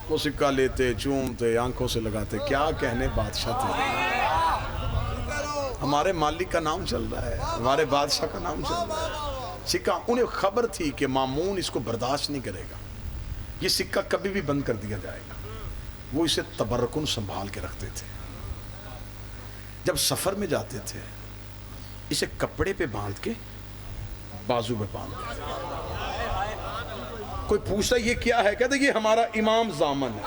وہ سکہ لیتے, چومتے, آنکھوں سے لگاتے. کیا کہنے بادشاہ تھے, ہمارے مالک کا نام چل رہا ہے, ہمارے بادشاہ کا نام چل رہا ہے. سکہ انہیں خبر تھی کہ مامون اس کو برداشت نہیں کرے گا, یہ سکہ کبھی بھی بند کر دیا جائے گا. وہ اسے تبرکن سنبھال کے رکھتے تھے. جب سفر میں جاتے تھے اسے کپڑے پہ باندھ کے بازو پہ باندھ دیتے. کوئی پوچھتا یہ کیا ہے, کہتے یہ ہمارا امام زامن ہے.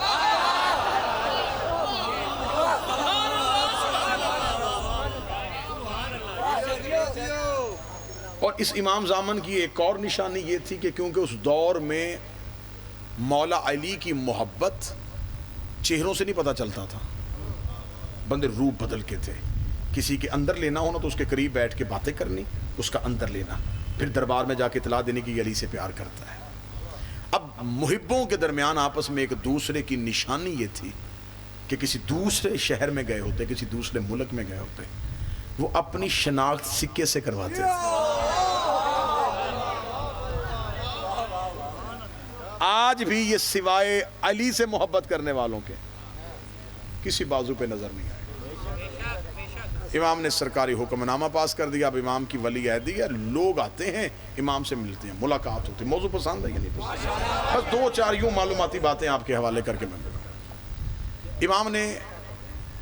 اور اس امام زامن کی ایک اور نشانی یہ تھی کہ کیونکہ اس دور میں مولا علی کی محبت چہروں سے نہیں پتہ چلتا تھا, بندے روپ بدل کے تھے. کسی کے اندر لینا ہونا تو اس کے قریب بیٹھ کے باتیں کرنی، اس کا اندر لینا، پھر دربار میں جا کے اطلاع دینے کی علی سے پیار کرتا ہے۔ اب محبوں کے درمیان آپس میں ایک دوسرے کی نشانی یہ تھی کہ کسی دوسرے شہر میں گئے ہوتے، کسی دوسرے ملک میں گئے ہوتے، وہ اپنی شناخت سکے سے کرواتے تھے۔ آج بھی یہ سوائے علی سے محبت کرنے والوں کے کسی بازو پہ نظر نہیں آئے۔ امام نے سرکاری حکم نامہ پاس کر دیا، اب امام کی ولی عہدی ہے، لوگ آتے ہیں امام سے ملتے ہیں، ملاقات ہوتی ہے، موضوع پسند ہے یا نہیں پسند، بس دو چار یوں معلوماتی باتیں آپ کے حوالے کر کے میں بولوں۔ امام نے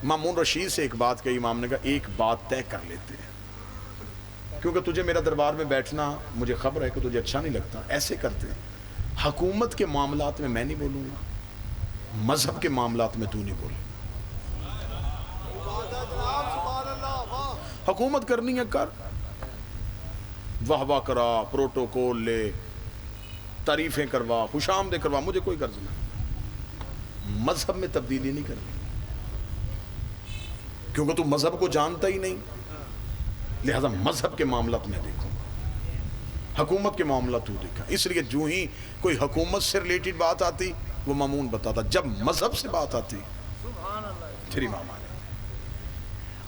مامون رشید سے ایک بات کہی، امام نے کہا ایک بات طے کر لیتے ہیں، کیونکہ تجھے میرا دربار میں بیٹھنا مجھے خبر ہے کہ تجھے اچھا نہیں لگتا، ایسے کرتے ہیں حکومت کے معاملات میں نہیں بولوں گا، مذہب کے معاملات میں تو نہیں بولے، حکومت کرنی ہے کر، واہ واہ کرا، پروٹوکول لے، تعریفیں کروا، خوش آمدیں کروا، مجھے کوئی غرض نہیں، مذہب میں تبدیلی نہیں کرنی، کیونکہ تو مذہب کو جانتا ہی نہیں، لہذا مذہب کے معاملات میں دیکھوں گا، حکومت کے معاملات تو دیکھا۔ اس لیے جو ہی کوئی حکومت سے ریلیٹڈ بات آتی وہ مامون بتاتا، جب مذہب سے بات آتی پھر امام آنے۔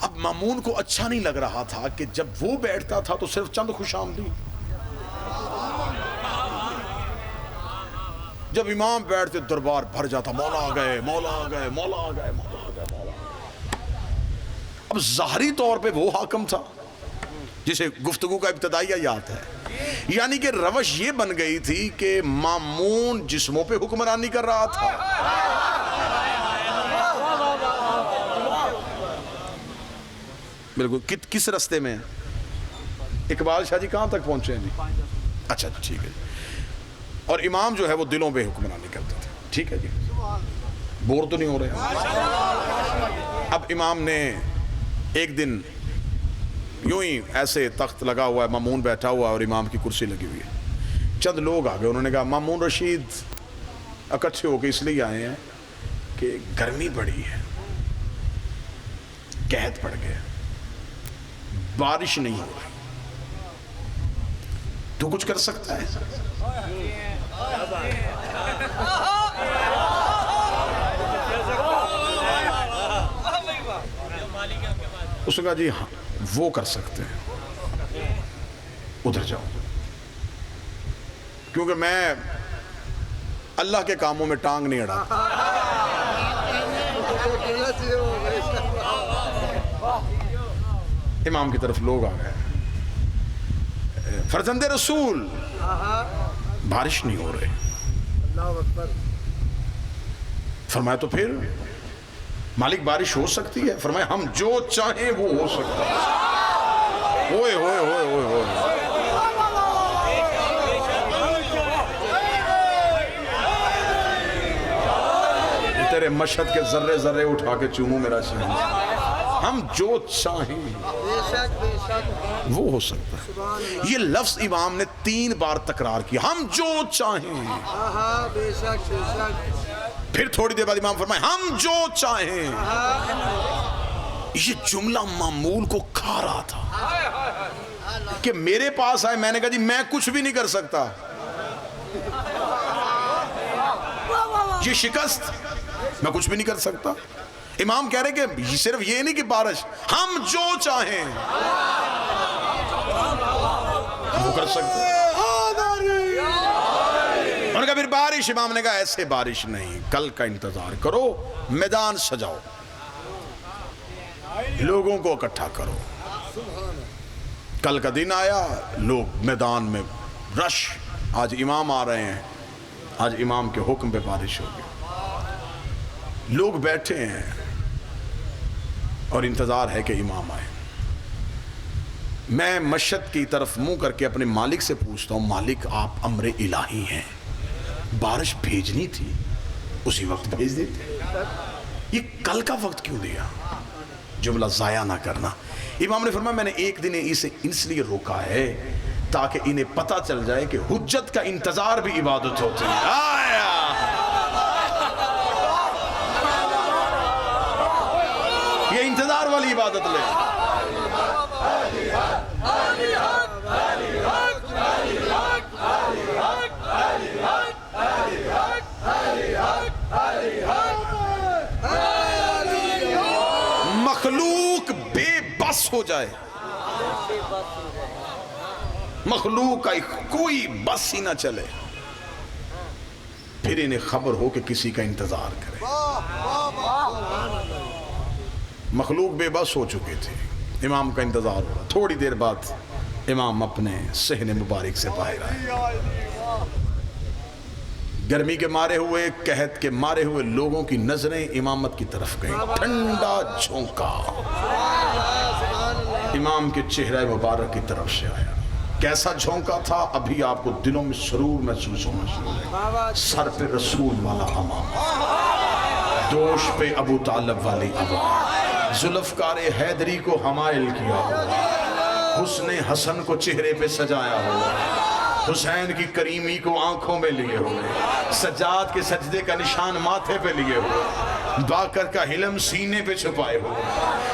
اب مامون کو اچھا نہیں لگ رہا تھا کہ جب وہ بیٹھتا تھا تو صرف چند خوش آمدید، جب امام بیٹھتے دربار بھر جاتا، مولا آ گئے، مولا آ گئے، مولا آ گئے، مولا آ گئے، مولا آ گئے۔ اب ظاہری طور پہ وہ حاکم تھا جسے گفتگو کا ابتدائیہ یاد ہے، یعنی کہ روش یہ بن گئی تھی کہ مامون جسموں پہ حکمرانی کر رہا تھا۔ بالکل کس رستے میں؟ اقبال شاہ جی کہاں تک پہنچے ہیں جی؟ اچھا ٹھیک ہے، اور امام جو ہے وہ دلوں پہ حکمرانی کرتے تھے، ٹھیک ہے جی، بور تو نہیں ہو رہے؟ اب امام نے ایک دن یوں ہی ایسے تخت لگا ہوا ہے، مامون بیٹھا ہوا ہے اور امام کی کرسی لگی ہوئی ہے، چند لوگ آ گئے، انہوں نے کہا مامون رشید اکٹھے ہو کے اس لیے آئے ہیں کہ گرمی بڑی ہے، قحط پڑ گیا، بارش نہیں ہو رہی، تو کچھ کر سکتا ہے؟ اس نے کہا جی ہاں وہ کر سکتے ہیں، ادھر جاؤ، کیونکہ میں اللہ کے کاموں میں ٹانگ نہیں اڑاتا۔ امام کی طرف لوگ آ گئے، فرزند رسول بارش نہیں ہو رہی، فرمایا تو پھر مالک بارش ہو سکتی ہے؟ فرمایا ہم جو چاہیں وہ ہو سکتا ہے۔ ہوئے ہوئے ہوئے ہوئے ہوئے، تیرے مشہد کے ذرے ذرے اٹھا کے چوموں میرا شہر، ہم جو چاہیں وہ ہو سکتا ہے۔ یہ لفظ امام نے 3 بار تکرار کیا، ہم جو چاہیں۔ پھر تھوڑی دیر بعد امام فرمائے ہم جو چاہیں۔ یہ جملہ معمول کو کھا رہا تھا کہ میرے پاس آئے، میں نے کہا جی میں کچھ بھی نہیں کر سکتا، یہ شکست، میں کچھ بھی نہیں کر سکتا۔ امام کہہ رہے کہ صرف یہ نہیں کہ بارش، ہم جو چاہیں وہ کر سکتے ہیں۔ انہوں نے کہا پھر بارش، امام نے کہا ایسے بارش نہیں، کل کا انتظار کرو، میدان سجاؤ، لوگوں کو اکٹھا کرو۔ کل کا دن آیا، لوگ میدان میں رش، آج امام آ رہے ہیں، آج امام کے حکم پہ بارش ہوگی، لوگ بیٹھے ہیں اور انتظار ہے کہ امام آئے۔ میں مشہد کی طرف منہ کر کے اپنے مالک سے پوچھتا ہوں، مالک آپ امر الہی ہیں، بارش بھیجنی تھی اسی وقت بھیج دیتے، یہ کل کا وقت کیوں دیا؟ جملہ ضائع نہ کرنا۔ امام نے فرمایا میں نے ایک دن اسے اس لیے روکا ہے تاکہ انہیں پتہ چل جائے کہ حجت کا انتظار بھی عبادت ہوتی ہے۔ یہ انتظار والی عبادت لے، مخلوق بے بس ہو جائے، مخلوق کا کوئی بس ہی نہ چلے، پھر انہیں خبر ہو کہ کسی کا انتظار کرے۔ مخلوق بے بس ہو چکے تھے، امام کا انتظار ہو رہا، تھوڑی دیر بعد امام اپنے صحن مبارک سے باہر آئے۔ گرمی کے مارے ہوئے، قحط کے مارے ہوئے لوگوں کی نظریں امامت کی طرف گئیں، ٹھنڈا جھونکا امام کے چہرہ مبارک کی طرف سے آیا۔ کیسا جھونکا تھا؟ ابھی آپ کو دلوں میں سرور محسوس ہونا شروع ہے۔ سر پہ رسول والا امام، دوش پہ ابو طالب والی عوام، ذوالفقار حیدری کو حمائل کیا ہوا، حسن حسن کو چہرے پہ سجایا ہوا، حسین کی کریمی کو آنکھوں میں لیے ہوئے، سجاد کے سجدے کا نشان ماتھے پہ لیے ہوئے، باقر کا حلم سینے پہ چھپائے ہوئے،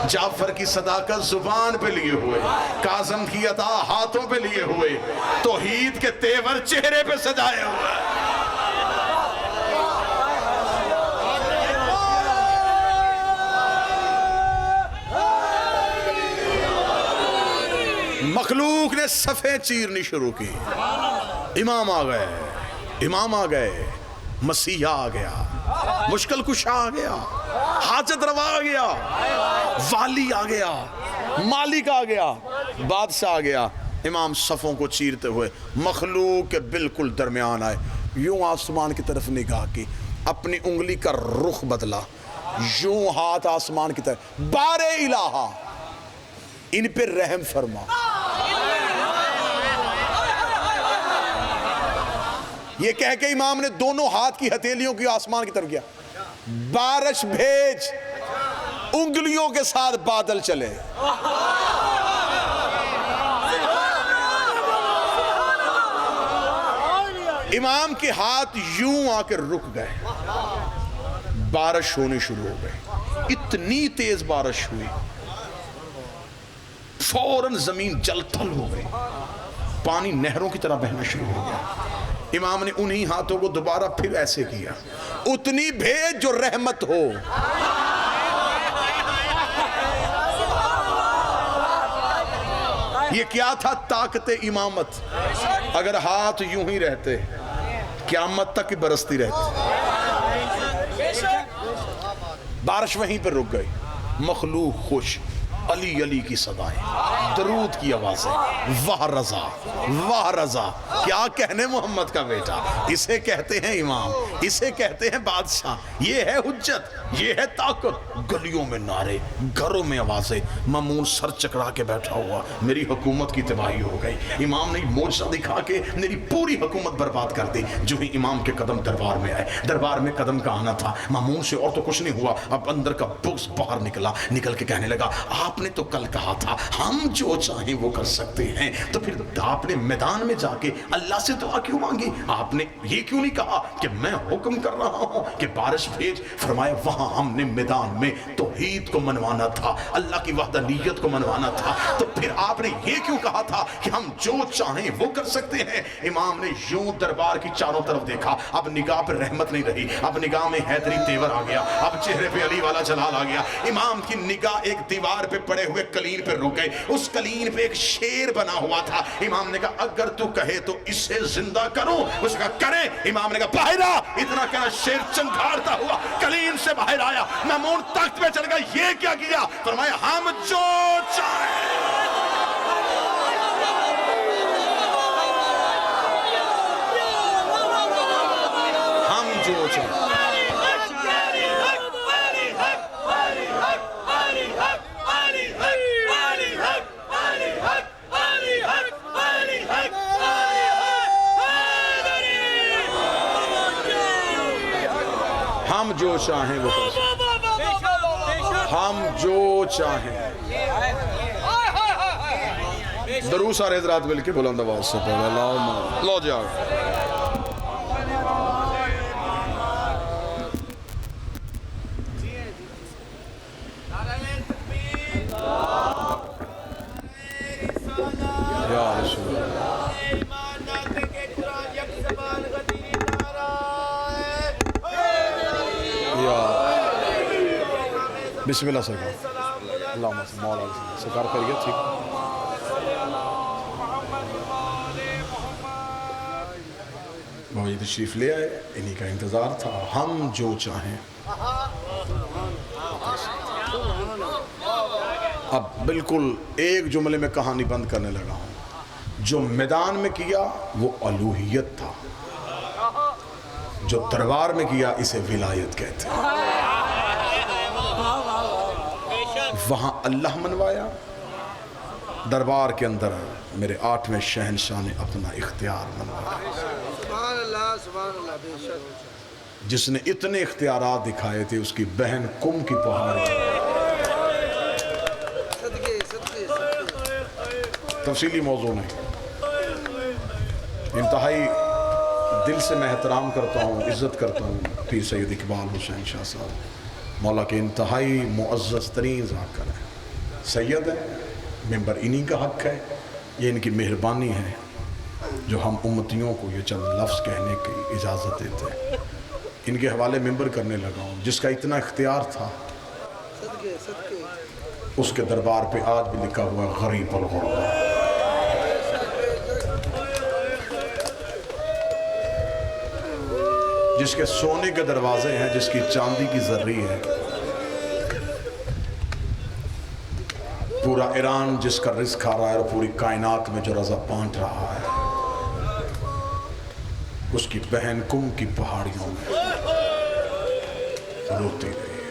جعفر کی صداقت زبان پہ لیے ہوئے، کاظم کی عطا ہاتھوں پہ لیے ہوئے، توحید کے تیور چہرے پہ سجائے ہوئے۔ مخلوق نے صفیں چیرنی شروع کی، امام آ گئے، امام آ گئے، مسیح آ گیا، مشکل کشا آ گیا، حاجت روا آ گیا، والی آ گیا، مالک آ گیا، بادشاہ آ گیا۔ امام صفوں کو چیرتے ہوئے مخلوق کے بالکل درمیان آئے، یوں آسمان کی طرف نگاہ کی، اپنی انگلی کا رخ بدلا، یوں ہاتھ آسمان کی طرف، بار الہا ان پہ رحم فرما۔ یہ کہہ کے امام نے دونوں ہاتھ کی ہتھیلیوں کی آسمان کی طرف کیا، بارش بھیج، انگلیوں کے ساتھ بادل چلے۔ امام کے ہاتھ یوں آ کے رک گئے، بارش ہونے شروع ہو گئی، اتنی تیز بارش ہوئی، فوراً زمین جل تھل ہو گئی، پانی نہروں کی طرح بہنا شروع ہو گیا۔ امام نے انہی ہاتھوں کو دوبارہ پھر ایسے کیا، اتنی بھیج جو رحمت ہو۔ یہ کیا تھا؟ طاقت امامت۔ اگر ہاتھ یوں ہی رہتے قیامت تک ہی برستی رہتی۔ بارش وہیں پر رک گئی، مخلوق خوش، علی علی کی صدائیں، درود کی آوازیں، واہ رضا واہ رضا، کیا کہنے محمد کا بیٹا، اسے کہتے ہیں امام، اسے کہتے ہیں بادشاہ، یہ ہے حجت، یہ ہے طاقت۔ گلیوں میں نعرے، گھروں میں آوازیں، مامون سر چکرا کے بیٹھا ہوا، میری حکومت کی تباہی ہو گئی، امام نے معجزہ دکھا کے میری پوری حکومت برباد کر دی۔ جو ہی امام کے قدم دربار میں آئے، دربار میں قدم کا آنا تھا، مامون سے اور تو کچھ نہیں ہوا، اب اندر کا بغض باہر نکلا، نکل کے کہنے لگا، آپ نے تو کل کہا تھا ہم جو چاہیں وہ کر سکتے ہیں، تو پھر آپ نے میدان میں جا کے اللہ سے دعا کیوں مانگی؟ آپ نے یہ کیوں نہیں کہا کہ میں حکم کر رہا ہوں کہ بارش بھیج؟ فرمایا وہاں ہم نے میدان میں توحید کو منوانا تھا، اللہ کی وحدانیت کو منوانا تھا، تو پھر آپ نے یہ کیوں کہا تھا کہ ہم جو چاہیں وہ کر سکتے ہیں؟ امام نے یوں دربار کی چاروں طرف دیکھا، اب نگاہ پر رحمت نہیں رہی، اب نگاہ میں حیدری تیور آ گیا، اب چہرے پہ علی والا جلال آ گیا۔ امام کی نگاہ ایک دیوار پہ پڑے ہوئے قلین پہ رک گئے، اس قلین پہ ایک شیر بنا ہوا تھا۔ امام نے کہا اگر تو کہے تو اسے زندہ کروں، اس نے کہا کریں۔ امام نے کہا باہر آ، اتنا کہنا شیر چنگھاڑتا ہوا قلین سے باہر آیا، مامون تخت پہ چڑھ گیا، یہ کیا کیا؟ فرمایا ہم جو چاہیں، ہم جو چاہیں۔ ہم جو چاہیں وہ کر سکتے، ہم جو چاہیں۔ درود سارے حضرات مل کے بلند آواز سے پڑھیں، اللہم لو جاؤ۔ بسم اللہ سرکار اللہم مولا سرکار کریے ٹھیک بابا جی تشریف لے آئے انہی کا انتظار تھا ہم جو چاہیں اب بالکل ایک جملے میں کہانی بند کرنے لگا ہوں جو میدان میں کیا وہ الوہیت تھا جو دربار میں کیا اسے ولایت کہتے ہیں وہاں اللہ منوایا دربار کے اندر میرے 8ویں شہنشاہ نے اپنا اختیار منوایا سبحان اللہ بے شک جس نے اتنے اختیارات دکھائے تھے اس کی بہن کم کی پہاڑی صدقے تفصیلی موضوع نہیں انتہائی دل سے میں احترام کرتا ہوں عزت کرتا ہوں پیر سید اقبال حسین شاہ صاحب مولا کے انتہائی معزز ترین ذاکر ہے سید ہے ممبر انہی کا حق ہے یہ ان کی مہربانی ہے جو ہم امتیوں کو یہ چند لفظ کہنے کی اجازت دیتے ہیں ان کے حوالے ممبر کرنے لگا ہوں جس کا اتنا اختیار تھا صدقے اس کے دربار پہ آج بھی لکھا ہوا ہے غریب الغربا جس کے سونے کے دروازے ہیں جس کی چاندی کی زرری ہے پورا ایران جس کا رزق کھا رہا ہے اور پوری کائنات میں جو رضا بانٹ رہا ہے اس کی بہن کم کی پہاڑیوں میں روتی رہی ہے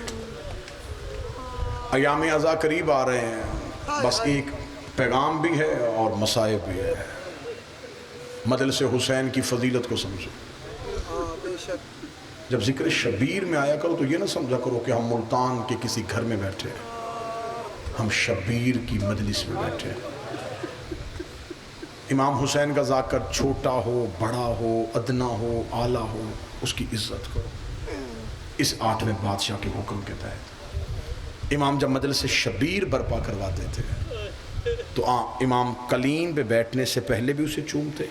ایام ازا قریب آ رہے ہیں بس ایک پیغام بھی ہے اور مصائب بھی ہے مجلس حسین کی فضیلت کو سمجھو بے شک جب ذکر شبیر میں آیا کرو تو یہ نہ سمجھا کرو کہ ہم ملتان کے کسی گھر میں بیٹھے ہیں ہم شبیر کی مجلس میں بیٹھے ہیں امام حسین کا ذاکر چھوٹا ہو بڑا ہو ادنا ہو اعلیٰ ہو اس کی عزت کرو اس 8ویں بادشاہ کے حکم کے تحت امام جب مجلس شبیر برپا کرواتے تھے تو امام قلین پہ بیٹھنے سے پہلے بھی اسے چومتے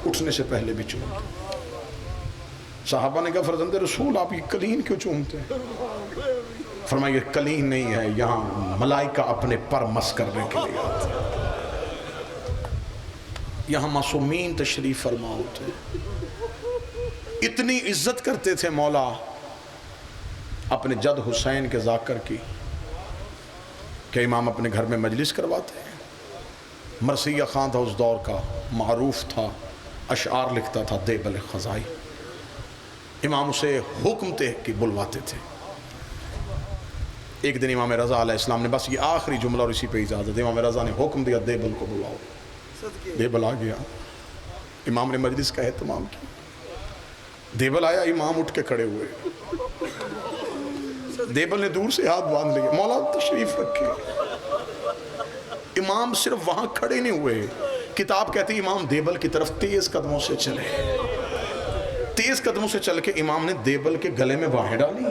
اٹھنے سے پہلے بھی چومتے صحابہ نے کہا فرزند رسول آپ یہ قلین کیوں چومتے ہیں فرمایا یہ قلین نہیں ہے یہاں ملائکہ اپنے پر مس کرنے کے لیے آتے ہیں یہاں معصومین تشریف فرما ہوتے اتنی عزت کرتے تھے مولا اپنے جد حسین کے ذاکر کی کہ امام اپنے گھر میں مجلس کرواتے ہیں مرثیہ خان تھا اس دور کا معروف تھا اشعار لکھتا تھا دیبل خزائی امام اسے حکم تھے کہ بلواتے تھے ایک دن امام رضا علیہ السلام نے بس یہ آخری جملہ اور اسی پہ اجازت امام رضا نے حکم دیا دیبل کو بلاؤ دیبل آ گیا امام نے مجلس کا اہتمام کیا دیبل آیا امام اٹھ کے کھڑے ہوئے دیبل نے دور سے ہاتھ باندھ لیا مولا تشریف رکھے امام صرف وہاں کھڑے نہیں ہوئے کتاب کہتی امام دیبل کی طرف تیز قدموں سے چلے تیز قدموں سے چل کے امام نے دیبل کے گلے میں باہیں ڈالی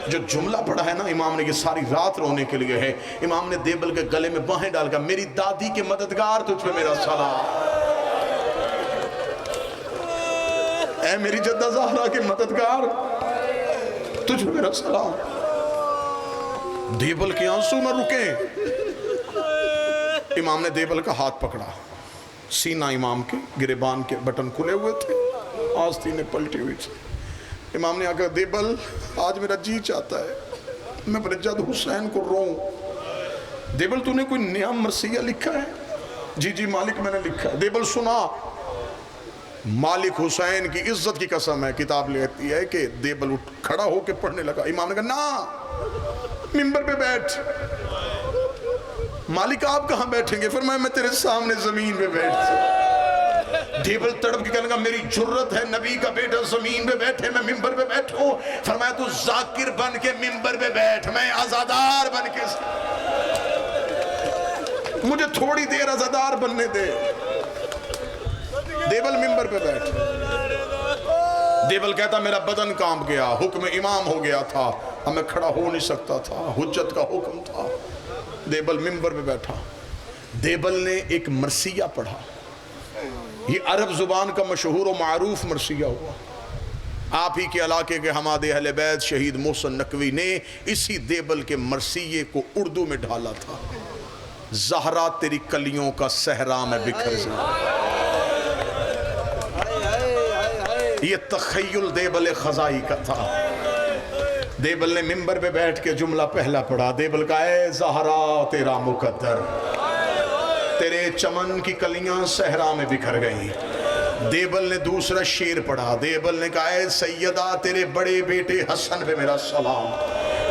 جو جملہ پڑھا ہے نا امام نے یہ ساری رات رونے کے لیے ہے امام نے دیبل کے گلے میں باہیں ڈال کر میری دادی کے مددگار تجھ پہ میرا سلام اے میری جدہ زہرا کے مددگار تجھ پہ میرا سلام دیبل کے آنسو نہ رکیں امام نے دیبل کا ہاتھ پکڑا سینہ امام کے گریبان کے بٹن کھلے ہوئے تھے آستینیں پلٹی ہوئی تھی امام نے آ کہا دیبل آج میرا جی چاہتا ہے میں اپنے جد حسین کو روؤں دیبل تو نے کوئی نیا مرثیہ لکھا ہے جی جی مالک میں نے لکھا ہے دیبل سنا مالک حسین کی عزت کی قسم ہے کتاب لیتی ہے کہ دیبل اٹھ کھڑا ہو کے پڑھنے لگا امام نے کہا نا ممبر پہ بیٹھ مالک آپ کہاں بیٹھیں گے فرمایا میں تیرے سامنے زمین پہ بیٹھ دیبل تڑپ کے کہنے لگا میری جرت ہے نبی کا بیٹا زمین پہ بیٹھے میں ممبر پہ بیٹھوں فرمایا تو ذاکر بن کے ممبر پہ بیٹھ میں عزادار بن کے مجھے تھوڑی دیر عزادار بننے دے دیبل ممبر پہ بیٹھ دیبل کہتا میرا بدن کانپ گیا حکم امام ہو گیا تھا اب میں کھڑا ہو نہیں سکتا تھا حجت کا حکم تھا دیبل ممبر پہ بیٹھا دیبل نے ایک مرثیہ پڑھا یہ عرب زبان کا مشہور و معروف مرثیہ ہوا آپ ہی کے علاقے کے حماد اہل بیت شہید محسن نقوی نے اسی دیبل کے مرثیے کو اردو میں ڈھالا تھا، زہرا تیری کلیوں کا صحرا میں بکھر جائے۔ یہ تخیل دیبل خزائی کا تھا۔ دیبل نے منبر پہ بیٹھ کے جملہ پہلا پڑھا، دیبل کا اے زہرا تیرا مقدر، تیرے چمن کی کلیاں صحرا میں بکھر گئیں۔ دیبل نے دوسرا شعر پڑھا، دیبل نے کہا اے سیدہ تیرے بڑے بیٹے حسن پہ میرا سلام،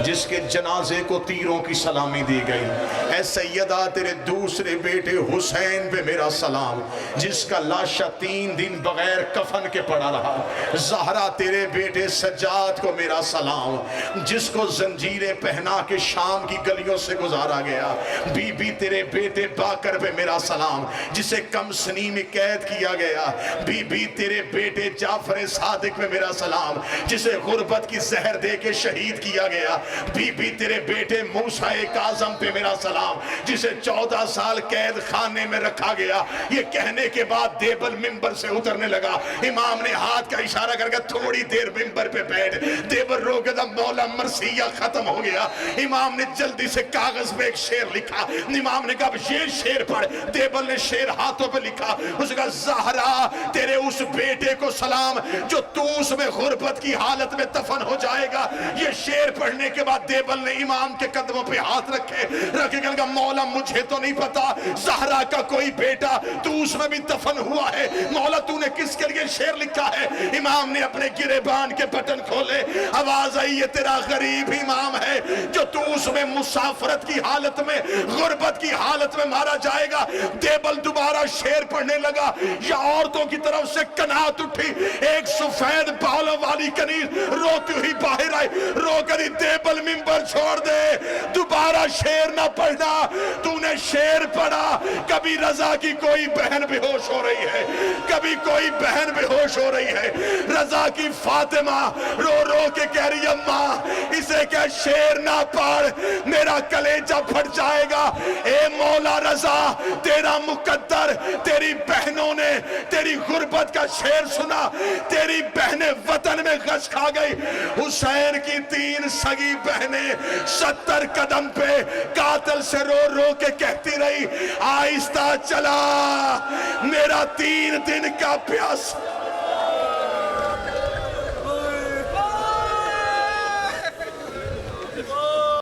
جس کے جنازے کو تیروں کی سلامی دی گئی۔ اے سیدہ تیرے دوسرے بیٹے حسین پہ میرا سلام، جس کا لاشا 3 دن بغیر کفن کے پڑا رہا۔ زہرا تیرے بیٹے سجاد کو میرا سلام، جس کو زنجیریں پہنا کے شام کی گلیوں سے گزارا گیا۔ بی بی تیرے بیٹے باکر پہ میرا سلام، جسے کم سنی میں قید کیا گیا۔ بی بی تیرے بیٹے جعفر صادق پہ میرا سلام، جسے غربت کی زہر دے کے شہید کیا گیا۔ بی بی تیرے بیٹے موسیٰ کاظم پہ میرا سلام، جسے 14 سال قید خانے میں رکھا گیا۔ یہ کہنے کے بعد دیبل منبر سے اترنے لگا۔ امام نے ہاتھ کا اشارہ کر کے تھوڑی دیر منبر پہ بیٹھ۔ دیبل رو کے مولا مرثیہ ختم ہو گیا۔ امام نے جلدی سے کاغذ پہ ایک شعر لکھا۔ امام نے کہا یہ شعر پڑھ۔ دیبل نے شعر ہاتھوں پہ لکھا۔ اس کا زہرا تیرے اس بیٹے کو سلام جو توس میں غربت کی حالت میں دفن ہو جائے گا۔ یہ شعر پڑھنے کے بعد دیبل نے امام کے قدموں پہ ہاتھ رکھے کہا مولا مجھے تو نہیں پتا زہرا کا کوئی بیٹا توس میں بھی دفن ہوا ہے، مولا تو نے کس کے لیے شعر لکھا ہے؟ امام نے اپنے گریبان کے بٹن کھولے، آواز آئی یہ تیرا غریب امام ہے جو توس میں مسافرت کی حالت میں غربت کی حالت میں مارا جائے گا۔ دیبل دوبارہ شعر پڑھنے لگا۔ یا عورتوں کی طرف سے کنات اٹھی، ایک سفید بالوں والی کنیز روتی ہوئی باہر آئی، رو کر دیبل منبر چھوڑ دے، دوبارہ شعر نہ پڑھنا، تو نے شعر پڑھا۔ کبھی رضا کی کوئی بہن بے ہوش ہو رہی ہے، کبھی کوئی بہن بے ہوش ہو رہی ہے، رضا کی فاطمہ رو رو کے کہہ رہی اماں اسے کہ شعر نہ پڑھ میرا کلیجہ پھٹ جائے گا۔ اے مولا رضا تیرا مقدر، تیری بہنوں نے تیری غربت کا شعر سنا، تیری بہنیں وطن میں غش کھا گئی۔ حسین کی 3 سگی بہنیں 70 قدم پہ قاتل سے رو رو کے کہتی رہی آہستہ چلا میرا 3 دن کا پیاس